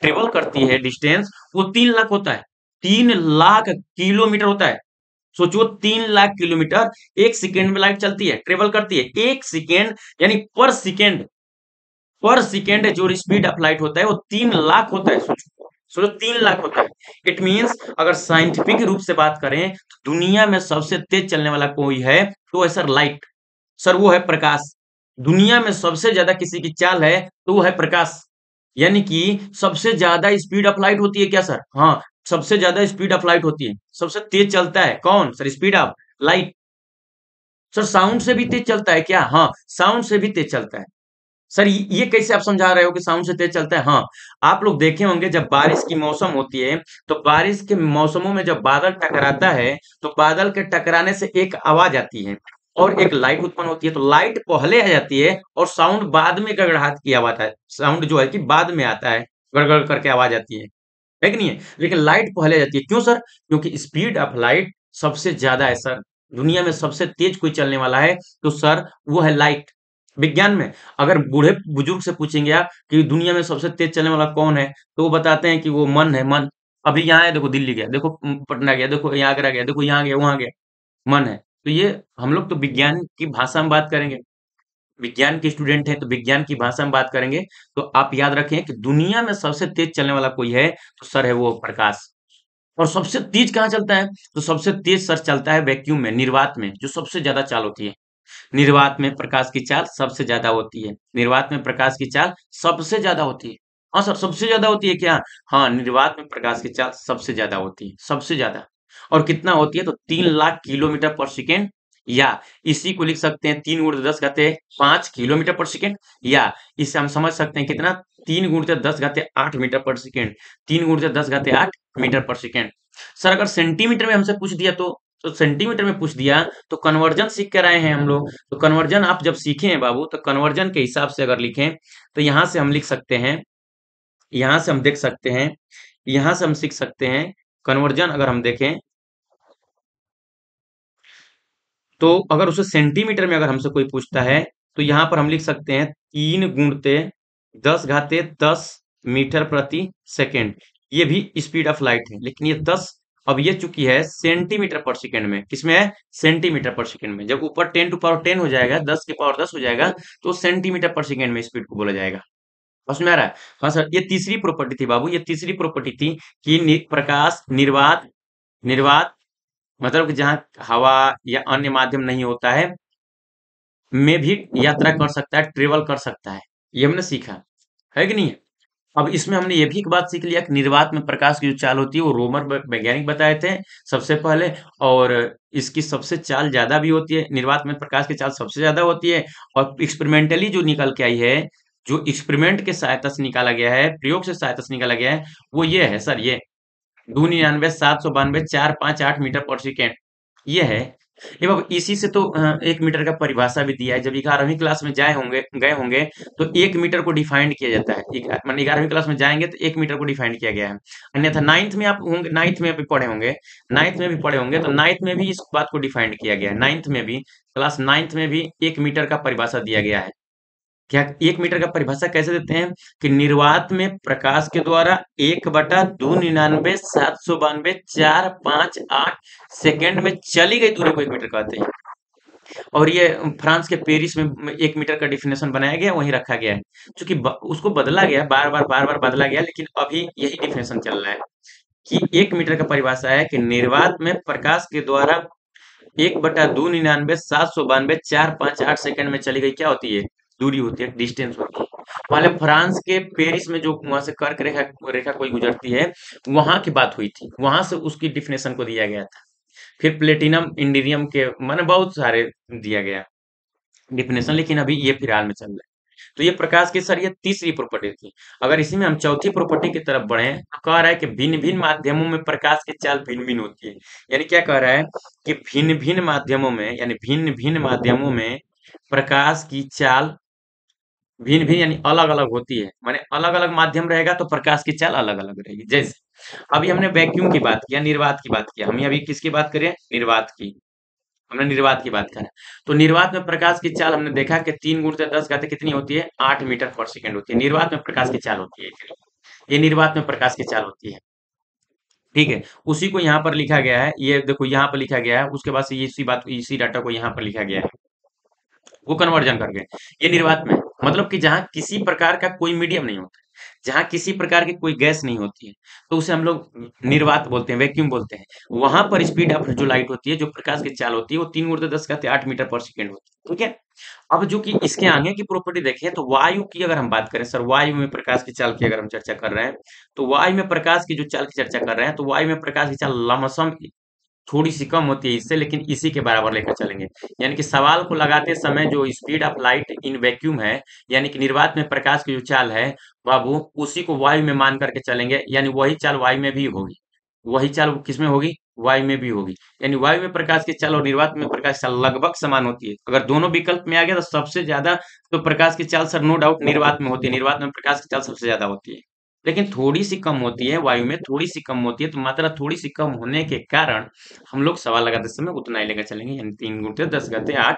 ट्रेवल करती है डिस्टेंस, वो 3 लाख होता है, 3 लाख किलोमीटर होता है। सोचो 3 लाख किलोमीटर 1 सेकंड में लाइट चलती है, ट्रेवल करती है, 1 सेकंड, यानी पर सेकेंड जो स्पीड ऑफ लाइट होता है वो 3 लाख होता है। सोचो सोचो 3 लाख होता है। इट मीन्स अगर साइंटिफिक रूप से बात करें तो दुनिया में सबसे तेज चलने वाला कोई है तो है सर लाइट, सर वो है प्रकाश। दुनिया में सबसे ज्यादा किसी की चाल है तो वो है प्रकाश। यानी कि सबसे ज्यादा स्पीड ऑफ लाइट होती है क्या सर, हाँ, सबसे ज्यादा स्पीड ऑफ लाइट होती है, सबसे तेज चलता है कौन sir, speed of light. Sir sound से भी तेज चलता है क्या, हाँ, साउंड से भी तेज चलता है। सर ये कैसे आप समझा रहे हो कि साउंड से तेज चलता है, हाँ, आप लोग देखे होंगे जब बारिश की मौसम होती है तो बारिश के मौसमों में जब बादल टकराता है तो बादल के टकराने से एक आवाज आती है और एक लाइट उत्पन्न होती है, तो लाइट पहले आ जाती है और साउंड बाद में गड़गड़ाहट की आवाज है, साउंड जो है कि बाद में आता है, गड़गड़ करके आवाज आती है कि नहीं है, लेकिन लाइट पहले आ जाती है। क्यों सर, क्योंकि स्पीड ऑफ लाइट सबसे ज्यादा है सर। दुनिया में सबसे तेज कोई चलने वाला है तो सर वो है लाइट। विज्ञान में अगर बूढ़े बुजुर्ग से पूछेंगे आप कि दुनिया में सबसे तेज चलने वाला कौन है, तो वो बताते हैं कि वो मन है, मन। अभी यहाँ है, देखो दिल्ली गया, देखो पटना गया, देखो यहाँ आगरा गया, देखो यहाँ गया, वहां गया, मन है। तो ये हम लोग तो विज्ञान की भाषा में बात करेंगे, विज्ञान के स्टूडेंट हैं तो विज्ञान की भाषा में बात करेंगे। तो आप याद रखें कि दुनिया में सबसे तेज चलने वाला कोई है तो सर है वो प्रकाश। और सबसे तेज कहाँ चलता है, तो सबसे तेज सर चलता है वैक्यूम में, निर्वात में, जो सबसे ज्यादा चाल होती है। निर्वात में प्रकाश की चाल सबसे ज्यादा होती है, निर्वात में प्रकाश की चाल सबसे ज्यादा होती है। हाँ सर, सबसे ज्यादा होती है क्या, हाँ, निर्वात में प्रकाश की चाल सबसे ज्यादा होती है, सबसे ज्यादा। और कितना होती है, तो 3 लाख किलोमीटर पर सेकेंड, या इसी को लिख सकते हैं 3 × 10⁻5 किलोमीटर पर सेकेंड, या इसे हम समझ सकते हैं कितना, 3 × 10⁸मीटर पर सेकेंड, 3 × 10⁸मीटर पर सेकेंड। सर अगर सेंटीमीटर में हमसे पूछ दिया तो सेंटीमीटर में पूछ दिया तो कन्वर्जन सीख कर आए हैं हम लोग, तो कन्वर्जन आप जब सीखे हैं बाबू, तो कन्वर्जन के हिसाब से अगर लिखें तो यहां से हम लिख सकते हैं, यहां से हम देख सकते हैं, यहां से हम सीख सकते हैं। कन्वर्जन अगर हम देखें तो अगर उसे सेंटीमीटर में अगर हमसे कोई पूछता है तो यहाँ पर हम लिख सकते हैं 3 × 10⁻10 मीटर प्रति सेकेंड। ये भी स्पीड ऑफ लाइट है, लेकिन ये 10 अब ये चुकी है सेंटीमीटर पर सेकेंड में, किसमें है, सेंटीमीटर पर सेकेंड में। जब ऊपर 10⁻10 हो जाएगा, 10⁻10 हो जाएगा, तो सेंटीमीटर पर सेकेंड में स्पीड को बोला जाएगा। समझ में आ रहा है, हाँ सर, ये तीसरी प्रॉपर्टी थी बाबू, ये तीसरी प्रॉपर्टी थी कि प्रकाश निर्वात, निर्वात मतलब कि जहाँ हवा या अन्य माध्यम नहीं होता है में भी यात्रा कर सकता है, ट्रेवल कर सकता है। ये हमने सीखा है कि नहीं है। अब इसमें हमने ये भी एक बात सीख लिया कि निर्वात में प्रकाश की जो चाल होती है वो रोमर वैज्ञानिक बताए थे सबसे पहले, और इसकी सबसे चाल ज्यादा भी होती है, निर्वात में प्रकाश की चाल सबसे ज्यादा होती है। और एक्सपेरिमेंटली जो निकल के आई है, जो एक्सपेरिमेंट के सहायता से निकाला गया है, प्रयोग से सहायता से निकाला गया है, वो ये है सर, ये 299 792 458 मीटर पर सेकेंड, ये है। ये बाबू इसी से तो 1 मीटर का परिभाषा भी दिया है, जब 11वीं क्लास में गए होंगे तो 1 मीटर को डिफाइंड किया जाता है, मैंने 11वीं क्लास में जाएंगे तो 1 मीटर को डिफाइंड किया गया है। अन्यथा नाइन्थ में आप होंगे, नाइन्थ में भी पढ़े होंगे, नाइन्थ में भी पढ़े होंगे, तो नाइन्थ में भी इस बात को डिफाइंड किया गया है, नाइन्थ में भी, क्लास नाइन्थ में भी 1 मीटर का परिभाषा दिया गया है। क्या 1 मीटर का परिभाषा कैसे देते हैं कि निर्वात में प्रकाश के द्वारा 1/299 792 458 सेकेंड में चली गई दूरी को 1 मीटर कहते हैं। और ये फ्रांस के पेरिस में 1 मीटर का डिफिनेशन बनाया गया, वहीं रखा गया है। क्योंकि उसको बदला गया, बार बार बदला गया, लेकिन अभी यही डिफिनेशन चल रहा है। कि 1 मीटर का परिभाषा है कि निर्वात में प्रकाश के द्वारा 1/299,792,458 सेकंड में चली गई क्या होती है, दूरी होती है, डिस्टेंस होती है। पहले फ्रांस के पेरिस में जो वहां से कर्क रेखा रेखा कोई गुजरती है, वहां की बात हुई थी, वहां से उसकी डिफिनेशन को दिया गया था। फिर प्लेटिनम इंडीरियम के माने बहुत सारे दिया गया डिफिनेशन, लेकिन अभी ये फिलहाल में चल रहा है। तो ये प्रकाश की सर ये तीसरी प्रॉपर्टी थी। अगर इसी में हम चौथी प्रॉपर्टी की तरफ बढ़े तो कह रहा है कि भिन्न भिन्न माध्यमों में प्रकाश की चाल भिन्न भिन्न होती है। यानी क्या कह रहा है कि भिन्न भिन्न माध्यमों में, यानी भिन्न भिन्न माध्यमों में प्रकाश की चाल भिन्न भिन्न यानी अलग अलग होती है। माने अलग अलग माध्यम रहेगा तो प्रकाश की चाल अलग अलग रहेगी। जैसे अभी हमने वैक्यूम की बात किया, निर्वात की बात किया, हम अभी किसकी बात करें, निर्वात की। हमने निर्वात की बात करा, तो निर्वात में प्रकाश की चाल हमने देखा कि 3 × 10 कितनी होती है, 8 मीटर पर सेकेंड होती है, निर्वात में प्रकाश की चाल होती है। ये निर्वात में प्रकाश की चाल होती है। ठीक है, उसी को यहाँ पर लिखा गया है, ये देखो यहाँ पर लिखा गया है, उसके बाद से ये इसी बात इसी डाटा को यहाँ पर लिखा गया है, वो कन्वर्जन करके। ये निर्वात में मतलब कि जहाँ किसी प्रकार का कोई मीडियम नहीं होता, जहाँ किसी प्रकार की कोई गैस नहीं होती है, तो उसे हम लोग निर्वात बोलते हैं, वैक्यूम बोलते हैं। वहां पर स्पीड ऑफ जो लाइट होती है, जो प्रकाश की चाल होती है, वो 3 × 10⁸ होती है। ठीक है, अब जो कि इसके आगे की प्रॉपर्टी देखें तो वायु की अगर हम बात करें, सर वायु में प्रकाश की चाल की अगर हम चर्चा कर रहे हैं, तो वायु में प्रकाश की जो चाल की चर्चा कर रहे हैं, तो वायु में प्रकाश की चाल लमसम थोड़ी सी कम होती है इससे, लेकिन इसी के बराबर लेकर चलेंगे। यानी कि सवाल को लगाते समय जो speed of light in vacuum है, यानी कि निर्वात में प्रकाश की जो चाल है बाबू, उसी को वायु में मान करके चलेंगे, यानी वही चाल वायु में भी होगी। वही चाल किसमें होगी, वायु में भी होगी। यानी वायु में प्रकाश की चाल और निर्वात में प्रकाश की चाल लगभग समान होती है। अगर दोनों विकल्प में आ गया तो सबसे ज्यादा तो प्रकाश की चाल सर नो डाउट निर्वात में होती है, निर्वात में प्रकाश की चाल सबसे ज्यादा होती है। लेकिन थोड़ी सी कम होती है वायु में, थोड़ी सी कम होती है, तो मात्रा थोड़ी सी कम होने के कारण हम लोग सवाल लगाते समय उतना ही लेकर चलेंगे, यानी 3 × 10⁸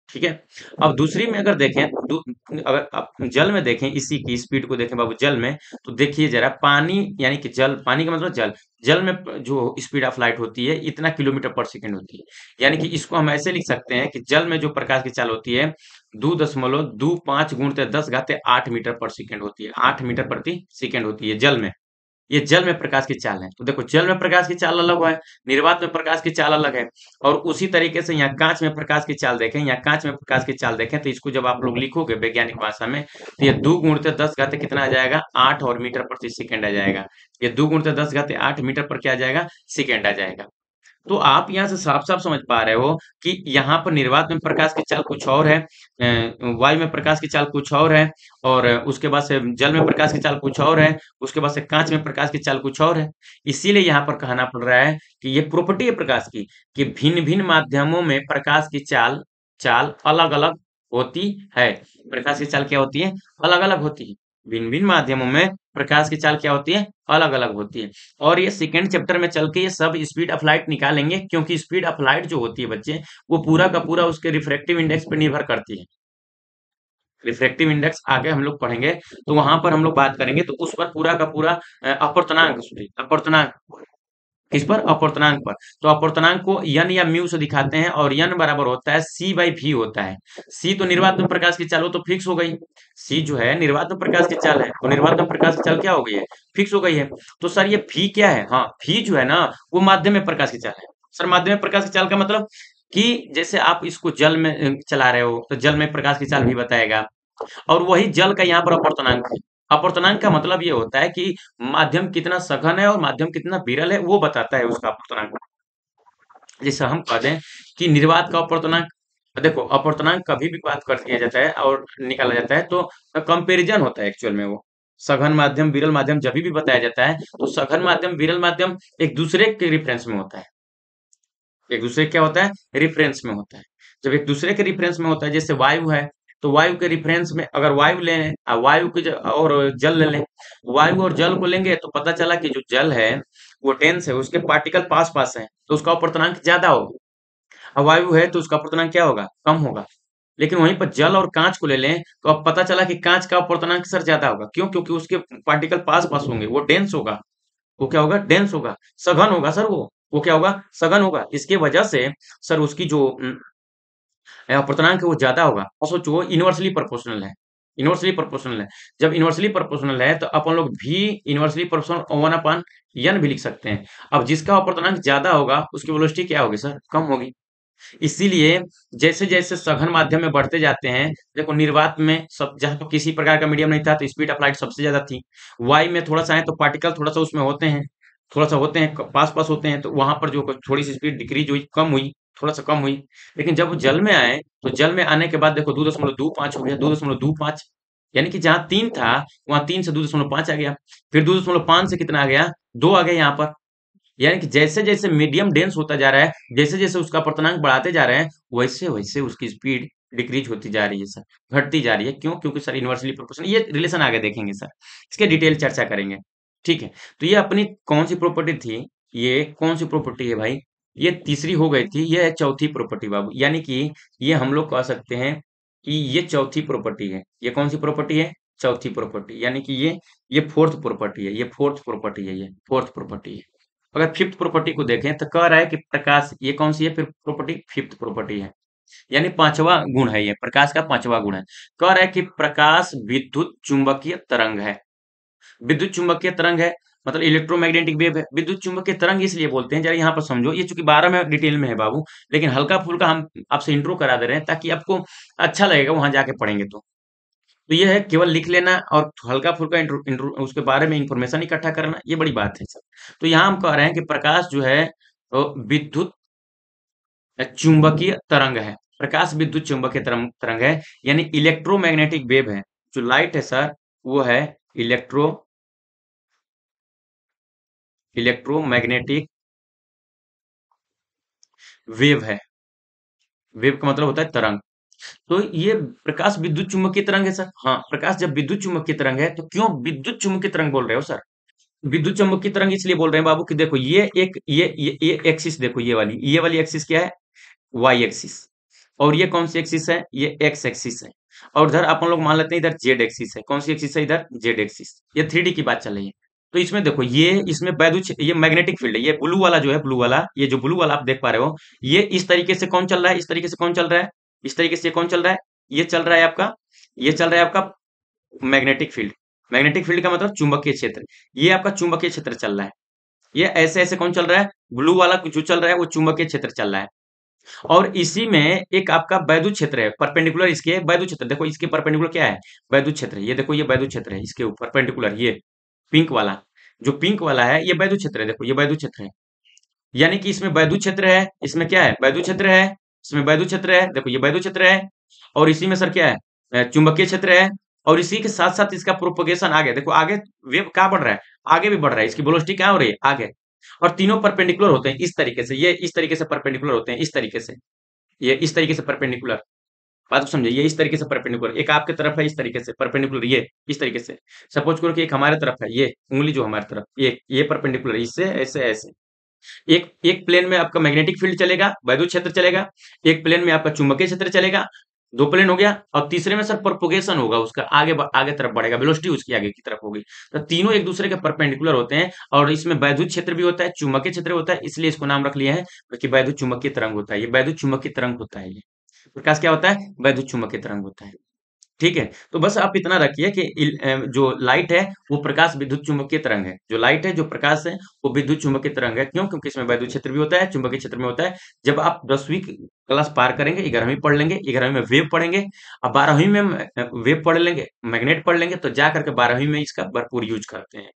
ठीक है। अब दूसरी में अगर देखें, अगर आप जल में देखें, इसी की स्पीड को देखें बाबू जल में, तो देखिए जरा पानी, यानी कि जल, पानी का मतलब जल, जल में जो स्पीड ऑफ लाइट होती है इतना किलोमीटर पर सेकेंड होती है। यानी कि इसको हम ऐसे लिख सकते हैं कि जल में जो प्रकाश की चाल होती है 2.25 × 10⁸ होती है, 8 मीटर प्रति सेकेंड होती है जल में। ये जल में प्रकाश की चाल है। तो देखो जल में प्रकाश की चाल अलग है, निर्वात में प्रकाश की चाल अलग है। और उसी तरीके से यहाँ कांच में प्रकाश की चाल देखें, यहाँ कांच में प्रकाश की चाल देखें, तो इसको जब आप लोग लिखोगे वैज्ञानिक भाषा में, तो ये 2 × 10 कितना आ जाएगा, 8 और मीटर प्रति सेकेंड आ जाएगा। ये 2 × 10 8 मीटर पर क्या आ जाएगा, सेकेंड आ जाएगा। तो आप यहाँ से साफ-साफ समझ पा रहे हो कि यहाँ पर निर्वात में प्रकाश की चाल कुछ और है, वायु में प्रकाश की चाल कुछ और है, और उसके बाद से जल में प्रकाश की चाल कुछ और है, उसके बाद से कांच में प्रकाश की चाल कुछ और है। इसीलिए यहाँ पर कहना पड़ रहा है कि ये प्रॉपर्टी है प्रकाश की, कि भिन्न-भिन्न माध्यमों में प्रकाश की चाल चाल अलग-अलग होती है। प्रकाश की चाल क्या होती है, अलग-अलग होती है। भिन्न-भिन्न माध्यमों में प्रकाश की चाल क्या होती है, अलग-अलग होती है। और ये सेकंड चैप्टर में चल के ये सब स्पीड ऑफ लाइट निकालेंगे, क्योंकि स्पीड ऑफ लाइट जो होती है बच्चे, वो पूरा का पूरा उसके रिफ्रैक्टिव इंडेक्स पर निर्भर करती है। रिफ्रैक्टिव इंडेक्स आगे हम लोग पढ़ेंगे, तो वहां पर हम लोग बात करेंगे, तो उस पर पूरा का पूरा अपर्तनांक, सॉरी अपर्तनांक, किस पर, अपर्तनांक पर। तो अपर्तनांक को यन या म्यू से दिखाते हैं, और यन बराबर होता है c/v होता है। c तो निर्वात में प्रकाश की चाल, वो तो फिक्स हो गई। c जो है निर्वात में प्रकाश की चाल है, तो निर्वात में प्रकाश की चाल क्या हो गई है, फिक्स हो गई है। तो सर ये v क्या है, हाँ v जो है ना, वो माध्यम में प्रकाश की चाल है। सर माध्यम में प्रकाश की चाल का मतलब कि जैसे आप इसको जल में चला रहे हो, तो जल में प्रकाश की चाल भी बताएगा, और वही जल का यहाँ पर अपर्तनांक है। अपर्तनांक का मतलब ये होता है कि माध्यम कितना सघन है और माध्यम कितना विरल है, वो बताता है उसका अपर्तनांक। जैसे हम कह दें कि निर्वात का अपर्तनांक, देखो अपर्तनांक कभी भी बात कर दिया जाता है और निकाला जाता है, तो कंपैरिजन होता है एक्चुअल में वो। सघन माध्यम विरल माध्यम जब भी बताया जाता है, तो सघन माध्यम विरल माध्यम एक दूसरे के रिफरेंस में होता है। एक दूसरे क्या होता है, रेफरेंस में होता है। जब एक दूसरे के रेफरेंस में होता है, जैसे वायु है, तो वायु के रेफरेंस में अगर वायु ले लें, वायु की और जल ले लें, वायु और जल को लेंगे, तो पता चला कि जो जल है वो डेंस है, उसके पार्टिकल पास पास है, तो उसका अपर्तनांक ज्यादा होगा। अब वायु है तो उसका अपर्तनांक क्या होगा, कम होगा। लेकिन वहीं पर जल और कांच को ले लें, तो अब पता चला कि कांच का अपर्तनांक सर ज्यादा होगा। क्यों, क्योंकि उसके पार्टिकल पास पास होंगे, वो डेंस होगा। वो क्या होगा, डेंस होगा, सघन होगा सर वो क्या होगा, सघन होगा। इसके वजह से सर उसकी जो अपर्तनांक है वो ज्यादा होगा, और सोचो वो इनवर्सली प्रोपोर्शनल है। इनवर्सली प्रोपोर्शनल है। जब इनवर्सली प्रोपोर्शनल है तो अपन लोग भी इनवर्सली प्रोपोर्शनल वन अपन एन भी लिख सकते हैं। अब जिसका अपर्तनांक ज्यादा होगा उसकी वेलोसिटी क्या होगी सर, कम होगी। इसीलिए जैसे जैसे सघन माध्यम में बढ़ते जाते हैं, देखो निर्वात में सब जहाँ पर किसी प्रकार का मीडियम नहीं था तो स्पीड ऑफ लाइट सबसे ज्यादा थी। वायु में थोड़ा सा है तो पार्टिकल थोड़ा सा उसमें होते हैं, थोड़ा सा होते हैं, पास पास होते हैं, तो वहां पर जो थोड़ी सी स्पीड डिक्रीज हुई, कम हुई, थोड़ा सा कम हुई। लेकिन जब वो जल में आए तो जल में आने के बाद देखो 2.25 हो गया, 2.25, यानी कि जहां 3 था वहां 3 से 2.5 आ गया। फिर 2.5 से कितना आ गया, 2 आ गया यहाँ पर। यानी कि जैसे जैसे मीडियम डेंस होता जा रहा है, जैसे जैसे उसका अपर्तनांक बढ़ाते जा रहे हैं, वैसे वैसे उसकी स्पीड डिक्रीज होती जा रही है सर, घटती जा रही है। क्यों? क्योंकि सर इनवर्सली प्रोपोर्शनल, ये रिलेशन आगे देखेंगे सर, इसके डिटेल चर्चा करेंगे। ठीक है, तो ये अपनी कौन सी प्रॉपर्टी थी, ये कौन सी प्रॉपर्टी है भाई, ये तीसरी हो गई थी, ये है चौथी प्रॉपर्टी बाबू। यानी कि ये हम लोग कह सकते हैं कि ये चौथी प्रॉपर्टी है। ये कौन सी प्रॉपर्टी है, चौथी प्रॉपर्टी। यानी कि ये फोर्थ प्रॉपर्टी है, ये फोर्थ प्रॉपर्टी है, ये फोर्थ प्रॉपर्टी है। अगर फिफ्थ प्रॉपर्टी को देखें तो कह रहा है कि प्रकाश, ये कौन सी है फिर प्रॉपर्टी, फिफ्थ प्रॉपर्टी है। यानी पांचवा गुण है, ये प्रकाश का पांचवा गुण है। कह रहा है कि प्रकाश विद्युत चुंबकीय तरंग है। विद्युत चुंबकीय तरंग है मतलब इलेक्ट्रोमैग्नेटिक वेव है। विद्युत चुंबकीय तरंग इसलिए बोलते हैं, जरा यहाँ पर समझो, ये चूंकि 12 में डिटेल में है बाबू, लेकिन हल्का फुल्का हम आपसे इंट्रो करा दे रहे हैं ताकि आपको अच्छा लगेगा वहां जाके पढ़ेंगे तो ये है केवल लिख लेना और हल्का फुल्का उसके बारे में इंफॉर्मेशन इकट्ठा करना, ये बड़ी बात है सर। तो यहाँ हम कह रहे हैं कि प्रकाश जो है विद्युत चुंबकीय तरंग है। प्रकाश विद्युत चुंबकीय तरंग है, यानी इलेक्ट्रोमैग्नेटिक वेव है। जो लाइट है सर वो है इलेक्ट्रोमैग्नेटिक वेव है। वेव का मतलब होता है तरंग। तो ये प्रकाश विद्युत चुंबकीय तरंग है सर। हाँ, प्रकाश जब विद्युत चुंबकीय तरंग है तो क्यों विद्युत चुंबकीय तरंग बोल रहे हो सर? विद्युत चुम्बकीय तरंग इसलिए बोल रहे हैं बाबू कि देखो ये एक ये एक्सिस, देखो ये वाली एक्सिस क्या है, वाई एक्सिस। और ये कौन सी एक्सिस है, ये एक्स एक्सिस है। और इधर अपन लोग मान लेते हैं इधर जेड एक्सिस है। कौन सी एक्सिस है इधर, जेड एक्सिस। ये 3D की बात चल रही है। तो इसमें देखो ये इसमें ये मैग्नेटिक फील्ड है, ये ब्लू वाला जो है, ब्लू वाला, ये जो ब्लू वाला आप देख पा रहे हो, ये इस तरीके से कौन चल रहा है, इस तरीके से कौन चल रहा है, इस तरीके से कौन चल रहा है, ये चल रहा है आपका, ये चल रहा है आपका मैग्नेटिक फील्ड। मैग्नेटिक फील्ड का मतलब चुंबकीय क्षेत्र। ये आपका चुंबकीय क्षेत्र चल रहा है। ये ऐसे ऐसे कौन चल रहा है, ब्लू वाला जो चल रहा है वो चुंबकीय क्षेत्र चल रहा है। और इसी में एक आपका वैद्युत क्षेत्र है, परपेंडिकुलर इसके वैद्युत क्षेत्र। देखो इसके परपेंडिकुलर क्या है, वैद्युत क्षेत्र। ये देखो ये वैद्युत क्षेत्र है, इसके ऊपर परपेंडिकुलर ये पिंक वाला, जो पिंक वाला है ये वैद्युत क्षेत्र है। देखो ये वैद्युत क्षेत्र है। यानी कि इसमें वैद्युत क्षेत्र है, इसमें क्या है, वैद्युत क्षेत्र है, इसमें वैद्युत क्षेत्र है। देखो ये वैद्युत क्षेत्र है। और इसी में सर क्या है, चुंबकीय क्षेत्र है। और इसी के साथ साथ इसका प्रोपोगेशन आगे, देखो आगे वेव कहाँ बढ़ रहा है, आगे भी बढ़ रहा है, इसकी वेलोसिटी क्या हो रही है, आगे। और तीनों परपेंडिकुलर होते हैं इस तरीके से, ये इस तरीके से परपेंडिकुलर होते हैं, इस तरीके से, ये इस तरीके से परपेंडिकुलर। बात को समझिए, ये इस तरीके से परपेंडिकुलर, एक आपके तरफ है इस तरीके से परपेंडिकुलर, ये इस तरीके से। सपोज करो कि एक हमारे तरफ है, ये उंगली जो हमारी तरफ, ये परपेंडिकुलर, इससे ऐसे ऐसे। एक एक प्लेन में आपका मैग्नेटिक फील्ड चलेगा, वैद्युत क्षेत्र चलेगा। एक प्लेन में आपका चुंबकीय क्षेत्र चलेगा। दो प्लेन हो गया। और तीसरे में सर प्रोपोगेशन होगा उसका, आगे तरफ बढ़ेगा, वेलोसिटी उसकी आगे की तरफ होगी। तो तीनों एक दूसरे के परपेंडिकुलर होते हैं। और इसमें वैद्युत क्षेत्र भी होता है, चुंबकीय क्षेत्र होता है, इसलिए इसको नाम रख लिया है कि वैद्युत चुंबकीय तरंग होता है। ये वैद्युत चुंबकीय तरंग होता है। ये प्रकाश क्या होता है, वैद्युत चुंबकीय तरंग होता है। ठीक है, तो बस आप इतना रखिए कि जो लाइट है वो प्रकाश विद्युत चुम्बकीय तरंग है। जो लाइट है, जो प्रकाश है, वो विद्युत चुम्बकीय तरंग है। क्यों? क्योंकि इसमें वैद्युत क्षेत्र भी होता है, चुंबकीय क्षेत्र में होता है। जब आप 10वीं क्लास पार करेंगे, 11वीं पढ़ लेंगे, 11वीं में वेव पढ़ेंगे, अब 12वीं में वेव पढ़ लेंगे, मैग्नेट पढ़ लेंगे, तो जा करके 12वीं में इसका भरपूर यूज करते हैं।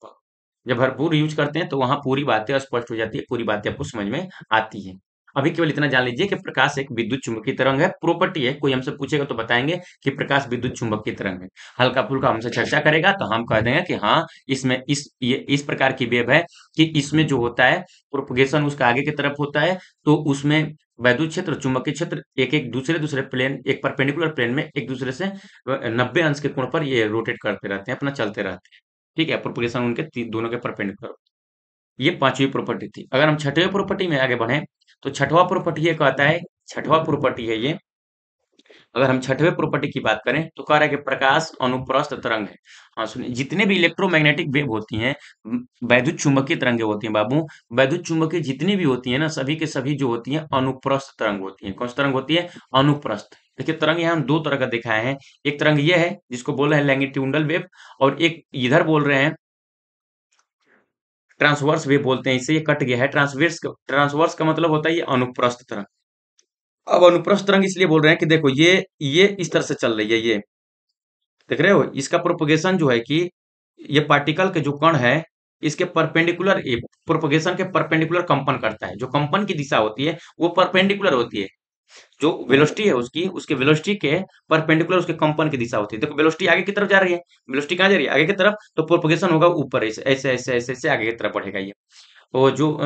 जब भरपूर यूज करते हैं तो वहां पूरी बातें स्पष्ट हो जाती है, पूरी बातें आपको समझ में आती है। अभी केवल इतना जान लीजिए कि प्रकाश एक विद्युत चुंबकीय तरंग है, प्रॉपर्टी है। कोई हमसे पूछेगा तो बताएंगे कि प्रकाश विद्युत चुंबकीय तरंग है। हल्का फुल्का हमसे चर्चा करेगा तो हम कह देंगे कि हाँ, इसमें इस प्रकार की वेव है कि इसमें जो होता है प्रोपगेशन उसका आगे की तरफ होता है। तो उसमें वैद्युत क्षेत्र, चुंबकीय क्षेत्र एक एक दूसरे दूसरे प्लेन, एक परपेंडिकुलर प्लेन में एक दूसरे से 90 अंश के कोण पर ये रोटेट करते रहते हैं, अपना चलते रहते हैं। ठीक है, प्रोपगेशन उनके दोनों के परपेंडिकुलर। ये पांचवी प्रॉपर्टी थी। अगर हम छठवें प्रॉपर्टी में आगे बढ़े तो छठवां प्रॉपर्टी ये कहता है, छठवां प्रॉपर्टी है ये अगर हम छठवें प्रॉपर्टी की बात करें तो कह रहा है कि प्रकाश अनुप्रस्थ तरंग है। हाँ सुनिए, जितने भी इलेक्ट्रोमैग्नेटिक वेव होती हैं, वैद्युत चुंबकीय तरंगे होती हैं बाबू, वैद्युत चुंबकीय जितनी भी होती है ना, सभी के सभी जो होती हैं अनुप्रस्थ तरंग होती हैं। कौन सी तरंग होती है? अनुप्रस्थ। देखिए तरंग यहाँ हम दो तरह का दिखाए हैं। एक तरंग ये है जिसको बोल रहे हैं लैंगिट्यूडल वेव, और एक इधर बोल रहे हैं ट्रांसवर्स वेव बोलते हैं। इससे ये कट गया है। ट्रांसवर्स का मतलब होता है ये अनुप्रस्थ तरंग। अब अनुप्रस्थ तरंग इसलिए बोल रहे हैं कि देखो ये इस तरह से चल रही है, ये देख रहे हो, इसका प्रोपगेशन जो है कि ये पार्टिकल के जो कण है, इसके परपेंडिकुलर, प्रोपगेशन के परपेंडिकुलर कंपन करता है। जो कंपन की दिशा होती है वो परपेंडिकुलर होती है। जो वेलोसिटी है उसकी, उसके वेलोसिटी के परपेंडिकुलर उसके कंपन की दिशा होती है। देखो वेलोसिटी आगे की तरफ जा रही है, वेलोसिटी कहाँ जा रही है? आगे की तरफ, तो प्रोपगेशन होगा ऊपर, ऐसे ऐसे ऐसे ऐसे ऐसे आगे की तरफ बढ़ेगा ये। वो जो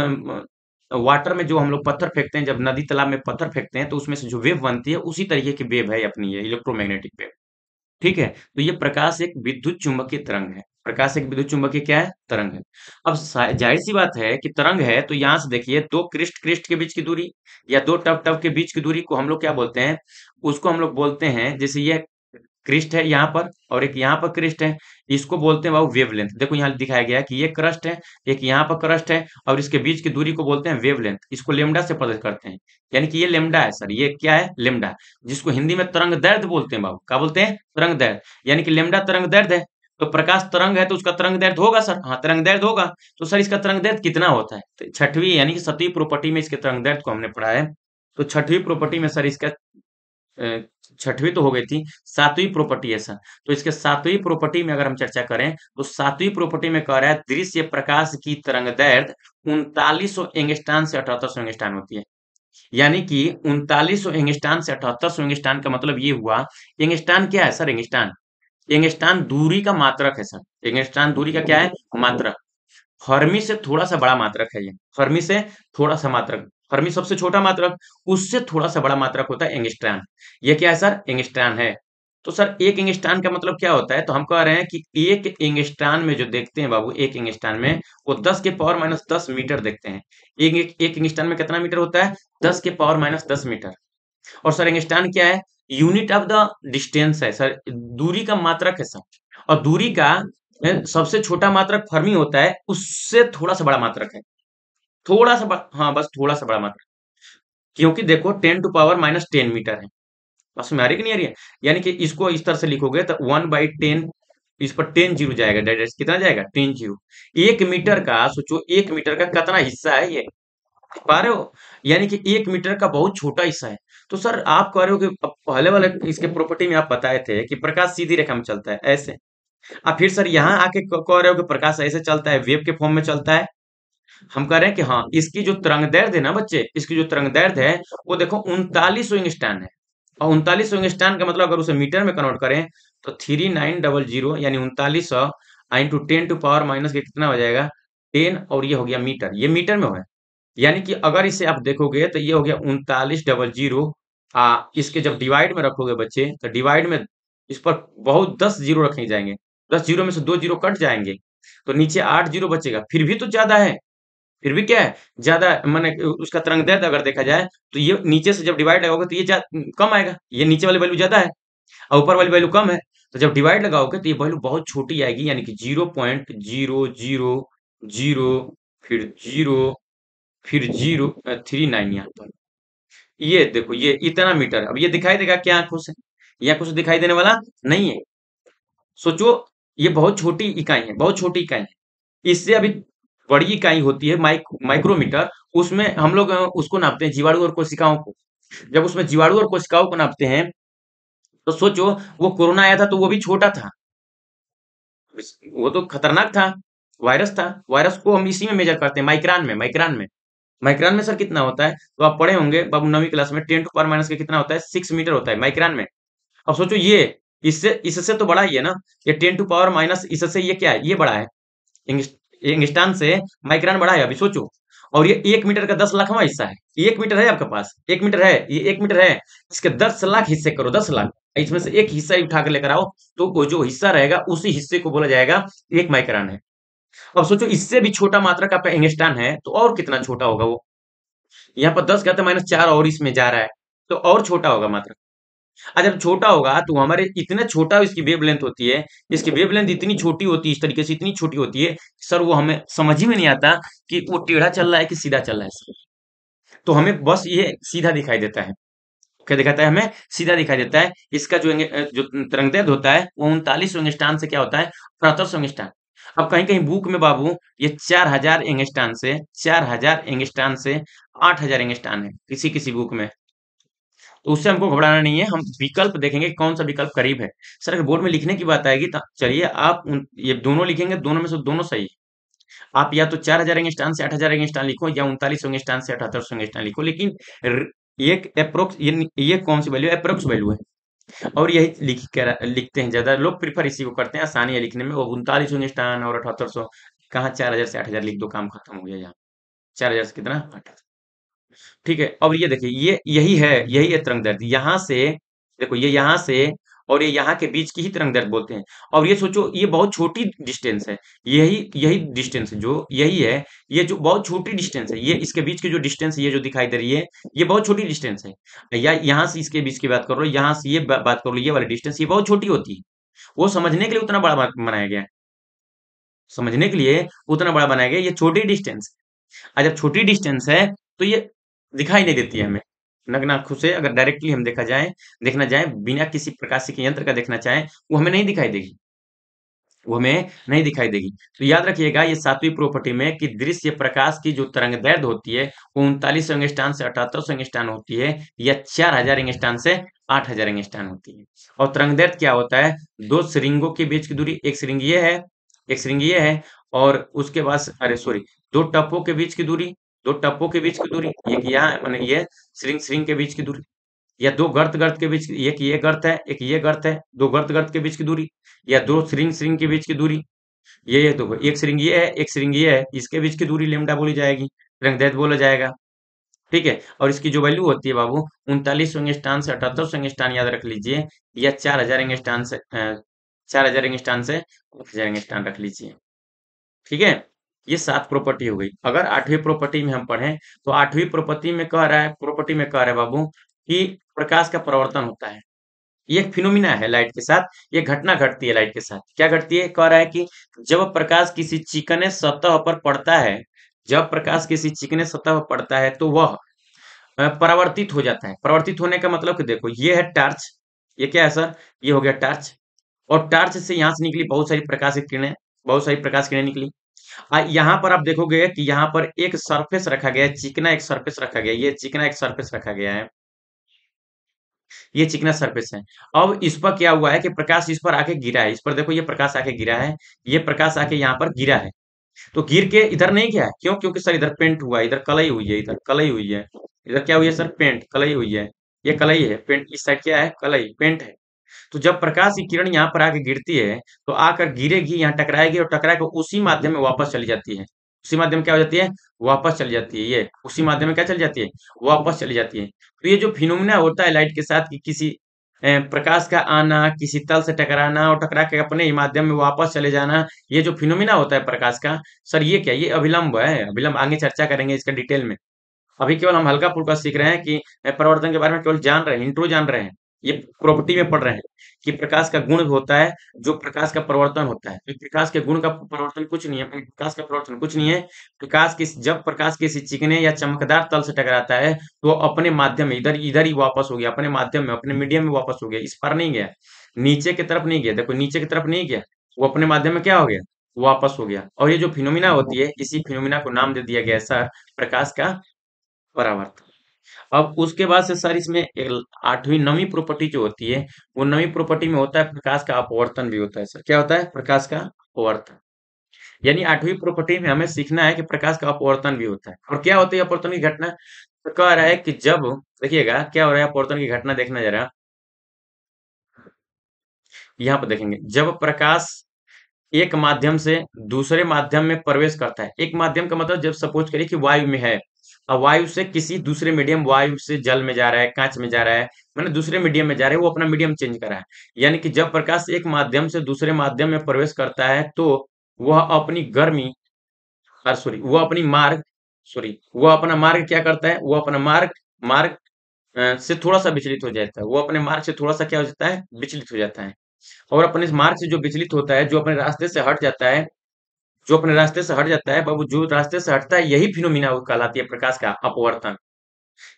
वाटर में जो हम लोग पत्थर फेंकते हैं, जब नदी तालाब में पत्थर फेंकते हैं तो उसमें से जो वेव बनती है, उसी तरीके की वेव है अपनी ये इलेक्ट्रोमैग्नेटिक वेव। ठीक है, तो ये प्रकाश एक विद्युत चुंबकीय तरंग है। प्रकाश एक विद्युत चुंबकीय क्या है? तरंग है। अब जाहिर सी बात है कि तरंग है तो यहां से देखिए, दो क्रिस्ट क्रिस्ट के बीच की दूरी या दो टव टव के बीच की दूरी को हम लोग क्या बोलते हैं? उसको हम लोग बोलते हैं, जैसे ये क्रिस्ट है यहाँ पर और एक यहाँ पर क्रिस्ट है, इसको बोलते हैं बाबू वेवलेंथ। देखो यहाँ दिखाया गया है कि ये क्रस्ट है, एक यहाँ पर क्रस्ट है, और इसके बीच की दूरी को बोलते हैं वेवलेंथ। इसको लेमडा से प्रदर्शित करते हैं। यानी कि ये लेमडा है सर, ये क्या है? लेमडा, जिसको हिंदी में तरंग दैर्ध्य बोलते हैं बाबू। क्या बोलते हैं? तरंग दैर्ध्य। यानी कि लेमडा तरंग दैर्ध्य है। तो प्रकाश तरंग है तो उसका तरंग दैर्ध्य होगा सर। हाँ, तरंग दैर्ध्य होगा। तो सर इसका तरंग दैर्ध्य कितना होता है? तो छठवीं यानी कि 7वीं प्रॉपर्टी में इसके तरंग दैर्ध्य को हमने पढ़ा है। तो छठवीं प्रॉपर्टी में सर इसका अ, छठवीं तो हो गई थी, 7वीं प्रॉपर्टी है सर। तो इसके 7वीं प्रॉपर्टी में अगर हम चर्चा करें तो 7वीं प्रॉपर्टी में कह रहा है दृश्य प्रकाश की तरंगदैर्ध्य 3900 एंगस्ट्रॉम से 7800 एंगस्ट्रॉम होती है। यानी कि 3900 एंगस्ट्रॉम से 7800 एंगस्ट्रॉम का मतलब ये हुआ। एंगस्ट्रॉम क्या है सर? एंगस्ट्रॉम, एंगस्ट्रॉम दूरी का मात्रक है सर। एंगस्ट्रॉम दूरी का क्या है? मात्रक। फर्मी से थोड़ा सा बड़ा मात्रक है ये। फर्मी से थोड़ा सा मात्रक, फर्मी सबसे छोटा मात्रक, उससे थोड़ा सा बड़ा मात्रक होता है एंगस्ट्रॉम। ये क्या है सर? एंगस्ट्रॉम है। तो सर एक एंगस्ट्रॉम का मतलब क्या होता है? तो हम कह रहे हैं कि एक एंगस्ट्रॉम में जो देखते हैं बाबू, एक एंगस्ट्रॉम में वो 10 के पावर माइनस 10 मीटर देखते हैं। एक एंगस्ट्रॉम में कितना मीटर होता है? 10 के पावर माइनस 10 मीटर। और सर एंगस्ट्रॉम क्या है? यूनिट ऑफ द डिस्टेंस है सर, दूरी का मात्रक है सर। और दूरी का सबसे छोटा मात्रक फर्मी होता है, उससे थोड़ा सा बड़ा मात्रक है। थोड़ा सा हाँ, बस थोड़ा सा बड़ा मात्रक। क्योंकि देखो 10 to the power-10 मीटर है। बस में आ रही कि नहीं आ रही है? यानी कि इसको इस तरह से लिखोगे तो 1/10, इस पर 10 जीरो जाएगा डायरेक्ट। कितना जाएगा? 10 जीरो। 1 मीटर का सोचो, 1 मीटर का कितना हिस्सा है ये? पा रहे हो? यानी कि 1 मीटर का बहुत छोटा हिस्सा है। तो सर आप कह रहे हो कि अब पहले वाले इसके प्रॉपर्टी में आप बताए थे कि प्रकाश सीधी रेखा में चलता है ऐसे। अब फिर सर यहाँ आके कह रहे हो कि प्रकाश ऐसे चलता है, वेव के फॉर्म में चलता है। हम कह रहे हैं कि हाँ, इसकी जो तरंगदैर्ध्य है ना बच्चे, इसकी जो तरंगदैर्ध्य है वो देखो 3900 एंगस्ट्रॉम है। और 3900 एंगस्ट्रॉम का मतलब अगर उसे मीटर में कन्वर्ट करें तो 3900 यानी 3900 इंटू 10 to the power- के कितना हो जाएगा? 10, और ये हो गया मीटर, ये मीटर में है। यानी कि अगर इसे आप देखोगे तो ये हो गया 3900। इसके जब डिवाइड में रखोगे बच्चे तो डिवाइड में इस पर बहुत 10 जीरो रखे जाएंगे। 10 जीरो में से 2 जीरो कट जाएंगे, तो नीचे 8 जीरो बचेगा। फिर भी तो ज्यादा है, फिर भी क्या है? ज्यादा माने उसका तरंग दैर्ध्य अगर देखा जाए तो ये नीचे से जब डिवाइड लगाओगे तो ये कम आएगा। ये नीचे वाली वैल्यू ज्यादा है और ऊपर वाली वैल्यू कम है। तो जब डिवाइड लगाओगे तो ये वैल्यू बहुत छोटी आएगी, यानी कि 0.0000, फिर जीरो, फिर 039 यहाँ पर। ये देखो ये इतना मीटर। अब ये दिखाई देगा क्या आंखों से? ये आंखों से दिखाई देने वाला नहीं है। सोचो, ये बहुत छोटी इकाई है, बहुत छोटी इकाई है। इससे अभी बड़ी इकाई होती है माइक्रोमीटर। उसमें हम लोग उसको नापते हैं, जीवाणु और कोशिकाओं को। जब उसमें जीवाणु और कोशिकाओं को नापते हैं तो सोचो, वो कोरोना आया था तो वो भी छोटा था, वो तो खतरनाक था, वायरस था। वायरस को हम इसी में मेजर करते हैं, माइक्रान में। माइक्रान में सर कितना होता है? तो आप पढ़े होंगे बाबू 9वीं क्लास में, 10 to the power- के कितना होता है? 6 मीटर होता है माइक्रान में। अब सोचो ये इससे इससे तो बड़ा ही है ना। ये 10 to the power- इससे ये क्या है? ये बड़ा है। एंगस्ट्रॉम से माइक्रान बड़ा है अभी, सोचो। और ये 1 मीटर का 10 लाखवां हिस्सा है। 1 मीटर है आपके पास, 1 मीटर है, ये 1 मीटर है। इसके 10 लाख हिस्से करो, 10 लाख, इसमें से एक हिस्सा ही उठा कर लेकर आओ, तो वो जो हिस्सा रहेगा उसी हिस्से को बोला जाएगा 1 माइक्रान है। अब सोचो इससे भी छोटा मात्रा का आपका एंगस्ट्रॉम है तो और कितना छोटा होगा वो? यहाँ पर 10 कहते -4 और इसमें जा रहा है, तो और छोटा होगा मात्रा। जब छोटा होगा तो हमारे इतना छोटा इसकी वेवलेंथ होती है, इसकी वेवलेंथ इतनी छोटी होती है, इस तरीके से इतनी छोटी होती है, सर वो हमें समझ ही में नहीं आता कि वो टेढ़ा चल रहा है कि सीधा चल रहा है सर। तो हमें बस ये सीधा दिखाई देता है। क्या दिखाता है हमें? सीधा दिखाई देता है। इसका जो तरंगदैर्घ्य होता है वो 39 एंगस्ट्रॉम से क्या होता है? 7300 एंगस्ट्रॉम। अब कहीं कहीं बुक में बाबू ये 4000 एंगस्ट्रॉम से 8000 एंगस्ट्रॉम है किसी किसी बुक में। तो उससे हमको घबराना नहीं है, हम विकल्प देखेंगे कौन सा विकल्प करीब है। सर अगर बोर्ड में लिखने की बात आएगी तो चलिए आप ये दोनों लिखेंगे, दोनों में से दोनों सही है। आप या तो 4000 एंगस्ट्रॉम से 8000 एंगस्ट्रॉम लिखो या 3900 एंगस्ट्रॉम से 7800 एंगस्ट्रॉम लिखो, लेकिन एक अप्रोक्स ये कौन सी वैल्यू है? अप्रोक्स वैल्यू है। और यही लिखते हैं, ज्यादा लोग प्रिफर इसी को करते हैं, आसानी है लिखने में। वो 3900 एंगस्ट्रॉम और 7800 कहाँ, 4000 से 8000 लिख दो, काम खत्म हो गया। यहाँ 4000 से कितना, 8000। ठीक है, अब ये देखिए, यही है तरंग दैर्ध्य। यहाँ से देखो, ये यहाँ से और ये यहाँ के बीच की ही तरंग दैर्ध्य बोलते हैं। और ये सोचो, ये बहुत छोटी डिस्टेंस है। यही यही डिस्टेंस जो यही है, ये जो बहुत छोटी डिस्टेंस है, ये इसके बीच की जो डिस्टेंस है, ये जो दिखाई दे रही है, ये बहुत छोटी डिस्टेंस है। या यहाँ से इसके बीच की बात करो, यहाँ से ये बात करो, ये वाली डिस्टेंस ये बहुत छोटी होती है। वो समझने के लिए उतना बड़ा बनाया गया है। समझने के लिए उतना बड़ा बनाया गया है, ये छोटी डिस्टेंस। और जब छोटी डिस्टेंस है तो ये दिखाई नहीं देती है हमें नग्न आंखों से। अगर डायरेक्टली हम देखना जाए बिना किसी प्रकाशिक यंत्र का देखना चाहें, वो हमें नहीं दिखाई देगी। वो हमें नहीं दिखाई देगी। तो याद रखिएगा ये सातवीं प्रॉपर्टी में कि दृश्य प्रकाश की जो तरंग दैर्ध्य होती है वो 3900 एंगस्ट्रॉम से 7800 एंगस्ट्रॉम होती है, या 4000 एंगस्ट्रॉम से 8000 एंगस्ट्रॉम होती है। और तरंग दैर्ध्य क्या होता है? दो श्रृंगों के बीच की दूरी, एक श्रृंग ये है, एक श्रृंग ये है, और उसके बाद अरे सॉरी, दो टप्पों के बीच की दूरी, दो टप्पों के बीच की दूरी, एक यहाँ माने ये श्रृंग श्रृंग के बीच की दूरी, या दो गर्त गर्त के बीच, एक ये गर्त है, एक ये गर्त है, दो गर्त गर्त के बीच की दूरी, या दो श्रृंग श्रृंग के बीच की दूरी। ये तो एक श्रृंग ये है, एक श्रृंग ये है, इसके बीच की दूरी लेमडा बोली जाएगी, रंगदैर्ध्य बोला जाएगा। ठीक है, और इसकी जो वैल्यू होती है बाबू 3900 एंगस्ट्रॉम से 7800 एंगस्ट्रॉम याद रख लीजिए, या 4000 एंगस्ट्रॉम से 4000 एंगस्ट्रॉम से 1000 एंगस्ट्रॉम रख लीजिए। ठीक है, ये 7 प्रॉपर्टी हो गई। अगर 8वीं प्रॉपर्टी में हम पढ़ें तो 8वीं प्रॉपर्टी में कह रहा है बाबू कि प्रकाश का परावर्तन होता है। ये एक फिनोमिना है लाइट के साथ, ये घटना घटती है लाइट के साथ। क्या घटती है? कह रहा है कि जब प्रकाश किसी चिकने सतह पर पड़ता है, जब प्रकाश किसी चिकने सतह पर पड़ता है तो वह परावर्तित हो जाता है। परावर्तित होने का मतलब कि देखो, ये है टार्च, ये क्या है सर? ये हो गया टार्च, और टार्च से यहाँ से निकली बहुत सारी प्रकाश की किरणें, बहुत सारी प्रकाश किरणें निकली। यहाँ पर आप देखोगे कि यहाँ पर एक सरफेस रखा गया है, चिकना एक सरफेस रखा गया है, ये चिकना एक सरफेस रखा गया है, ये चिकना सरफेस है। अब इस पर क्या हुआ है कि प्रकाश इस पर आके गिरा है, इस पर देखो, ये प्रकाश आके गिरा है, ये प्रकाश आके यहाँ पर गिरा है। तो गिर के इधर नहीं गया है, क्यों? क्योंकि सर इधर पेंट हुआ है, इधर कलई हुई है, इधर कलई हुई है, इधर क्या हुई है सर? पेंट, कलई हुई है। ये कलई है, पेंट इस साइड क्या है? कलई, पेंट है। तो जब प्रकाश की किरण यहाँ पर आके गिरती है तो आकर गिरेगी, यहाँ टकराएगी, और टकरा के उसी माध्यम में वापस चली जाती है। उसी माध्यम में क्या हो जाती है? वापस चली जाती है। ये उसी माध्यम में क्या चली जाती है? वापस चली जाती है। तो ये जो फिनोमिना होता है लाइट के साथ कि किसी प्रकाश का आना, किसी तल से टकराना और टकरा के अपने ही माध्यम में वापस चले जाना, ये जो फिनोमिना होता है प्रकाश का, सर ये क्या? ये अभिलंब है। अभिलंब आगे चर्चा करेंगे इसका डिटेल में। अभी केवल हम हल्का फुल्का सीख रहे हैं कि परिवर्तन के बारे में केवल जान रहे हैं, इंट्रो जान रहे हैं। ये प्रॉपर्टी में पढ़ रहे हैं कि प्रकाश का गुण होता है जो प्रकाश का परिवर्तन होता है। तो प्रकाश के गुण का परिवर्तन कुछ नहीं है, प्रकाश का परिवर्तन कुछ नहीं है। जब प्रकाश किसी चिकने या चमकदार तल से टकराता है तो वो अपने माध्यम में इधर इधर ही वापस हो गया, अपने माध्यम में, अपने मीडियम में वापस हो गया, इस पर नहीं गया, नीचे की तरफ नहीं गया। देखो, नीचे की तरफ नहीं गया, वो अपने माध्यम में क्या हो गया? वापस हो गया। और ये जो फिनोमिना होती है, इसी फिनोमिना को नाम दे दिया गया है सर प्रकाश का परावर्तन। अब उसके बाद से सर इसमें एक आठवीं नवीं प्रॉपर्टी जो होती है, वो नवीं प्रॉपर्टी में होता है प्रकाश का अपवर्तन भी होता है सर। क्या होता है? प्रकाश का अपवर्तन। यानी आठवीं प्रॉपर्टी में हमें सीखना है कि प्रकाश का अपवर्तन भी होता है। और क्या होती है अपवर्तन की घटना? तो कह रहा है कि जब, देखिएगा क्या हो रहा है, अपवर्तन की घटना देखना जरा, यहाँ पर देखेंगे। जब प्रकाश एक माध्यम से दूसरे माध्यम में प्रवेश करता है, एक माध्यम का मतलब जब सपोज करिए कि वायु में है, अब वायु से किसी दूसरे मीडियम, वायु से जल में जा रहा है, कांच में जा रहा है, मैंने दूसरे मीडियम में जा रहा है, वो अपना मीडियम चेंज कर रहा है। यानी कि जब प्रकाश एक माध्यम से दूसरे माध्यम में प्रवेश करता है तो वह अपनी गर्मी, सॉरी, वह अपनी मार्ग, सॉरी, वह अपना मार्ग क्या करता है? वो अपना मार्ग मार्ग से थोड़ा सा विचलित हो जाता है, वो अपने मार्ग से थोड़ा सा क्या हो जाता है, विचलित हो जाता है। और अपने इस मार्ग से जो विचलित होता है, जो अपने रास्ते से हट जाता है, जो अपने रास्ते से हट जाता है बाबू, जो रास्ते से हटता है, यही फिनोमिना वो कहलाती है प्रकाश का अपवर्तन।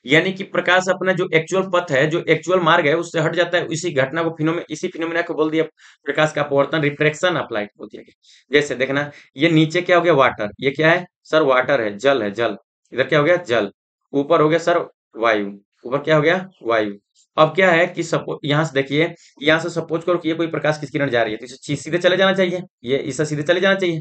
यानी कि प्रकाश अपना जो एक्चुअल पथ है, जो एक्चुअल मार्ग है, उससे हट जाता है, इसी घटना को इसी फिनोमिना को बोल दिया प्रकाश का अपवर्तन, रिफ्रैक्शन ऑफ लाइट बोल दिया गया। जैसे देखना, ये नीचे क्या हो गया, वाटर, ये क्या है सर, वाटर है, जल है, जल। इधर क्या हो गया, जल। ऊपर हो गया सर वायु, ऊपर क्या हो गया, वायु। अब क्या है कि सपोज यहाँ से देखिए, यहाँ से सपोज करो कि ये कोई प्रकाश की किरण जा रही है, तो इसे सीधे चले जाना चाहिए, ये इसे सीधे चले जाना चाहिए,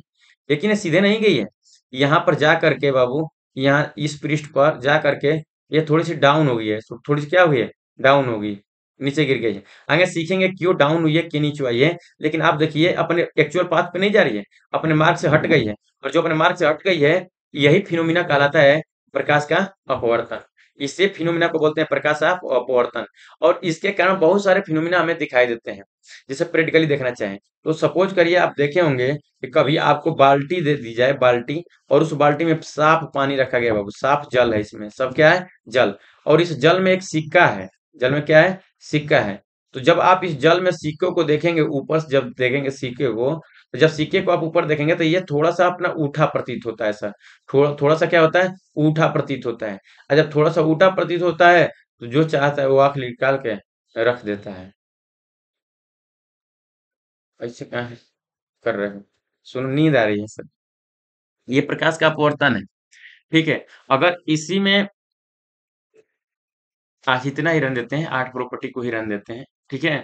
लेकिन ये सीधे नहीं गई है। यहाँ पर जा करके बाबू, यहाँ इस पृष्ठ पर जा करके ये थोड़ी सी डाउन हो गई है, तो थोड़ी सी क्या हुई है, डाउन हो गई, नीचे गिर गई है। आगे सीखेंगे क्यों डाउन हुई है, क्यों नीचे आई है, लेकिन आप देखिए अपने एक्चुअल पाथ पे नहीं जा रही है, अपने मार्ग से हट गई है। और जो अपने मार्ग से हट गई है, यही फिनोमिना कहलाता है प्रकाश का अपवर्तन। इसे फिनोमिना को बोलते हैं प्रकाश का अपवर्तन। और इसके कारण बहुत सारे फिनोमिना हमें दिखाई देते हैं, जैसे प्रैक्टिकली देखना चाहें तो सपोज करिए आप देखे होंगे कि कभी आपको बाल्टी दे दी जाए, बाल्टी, और उस बाल्टी में साफ पानी रखा गया बाबू, साफ जल है, इसमें सब क्या है, जल। और इस जल में एक सिक्का है, जल में क्या है, सिक्का है। तो जब आप इस जल में सिक्कों को देखेंगे, ऊपर से जब देखेंगे सिक्के को, तो जब सिक्के को आप ऊपर देखेंगे तो ये थोड़ा सा अपना ऊठा प्रतीत होता है, सर। थोड़ा थोड़ा सा क्या होता है, ऊठा प्रतीत होता है। और जब थोड़ा सा ऊठा प्रतीत होता है, तो जो चाहता है वो आंख निकाल के रख देता है। ऐसे क्या है कर रहे हो, सुनो नींद आ रही है सर। ये प्रकाश का अपवर्तन है, ठीक है। अगर इसी में आज इतना ही रन देते हैं, 8 प्रॉपर्टी को ही रन देते हैं, ठीक है।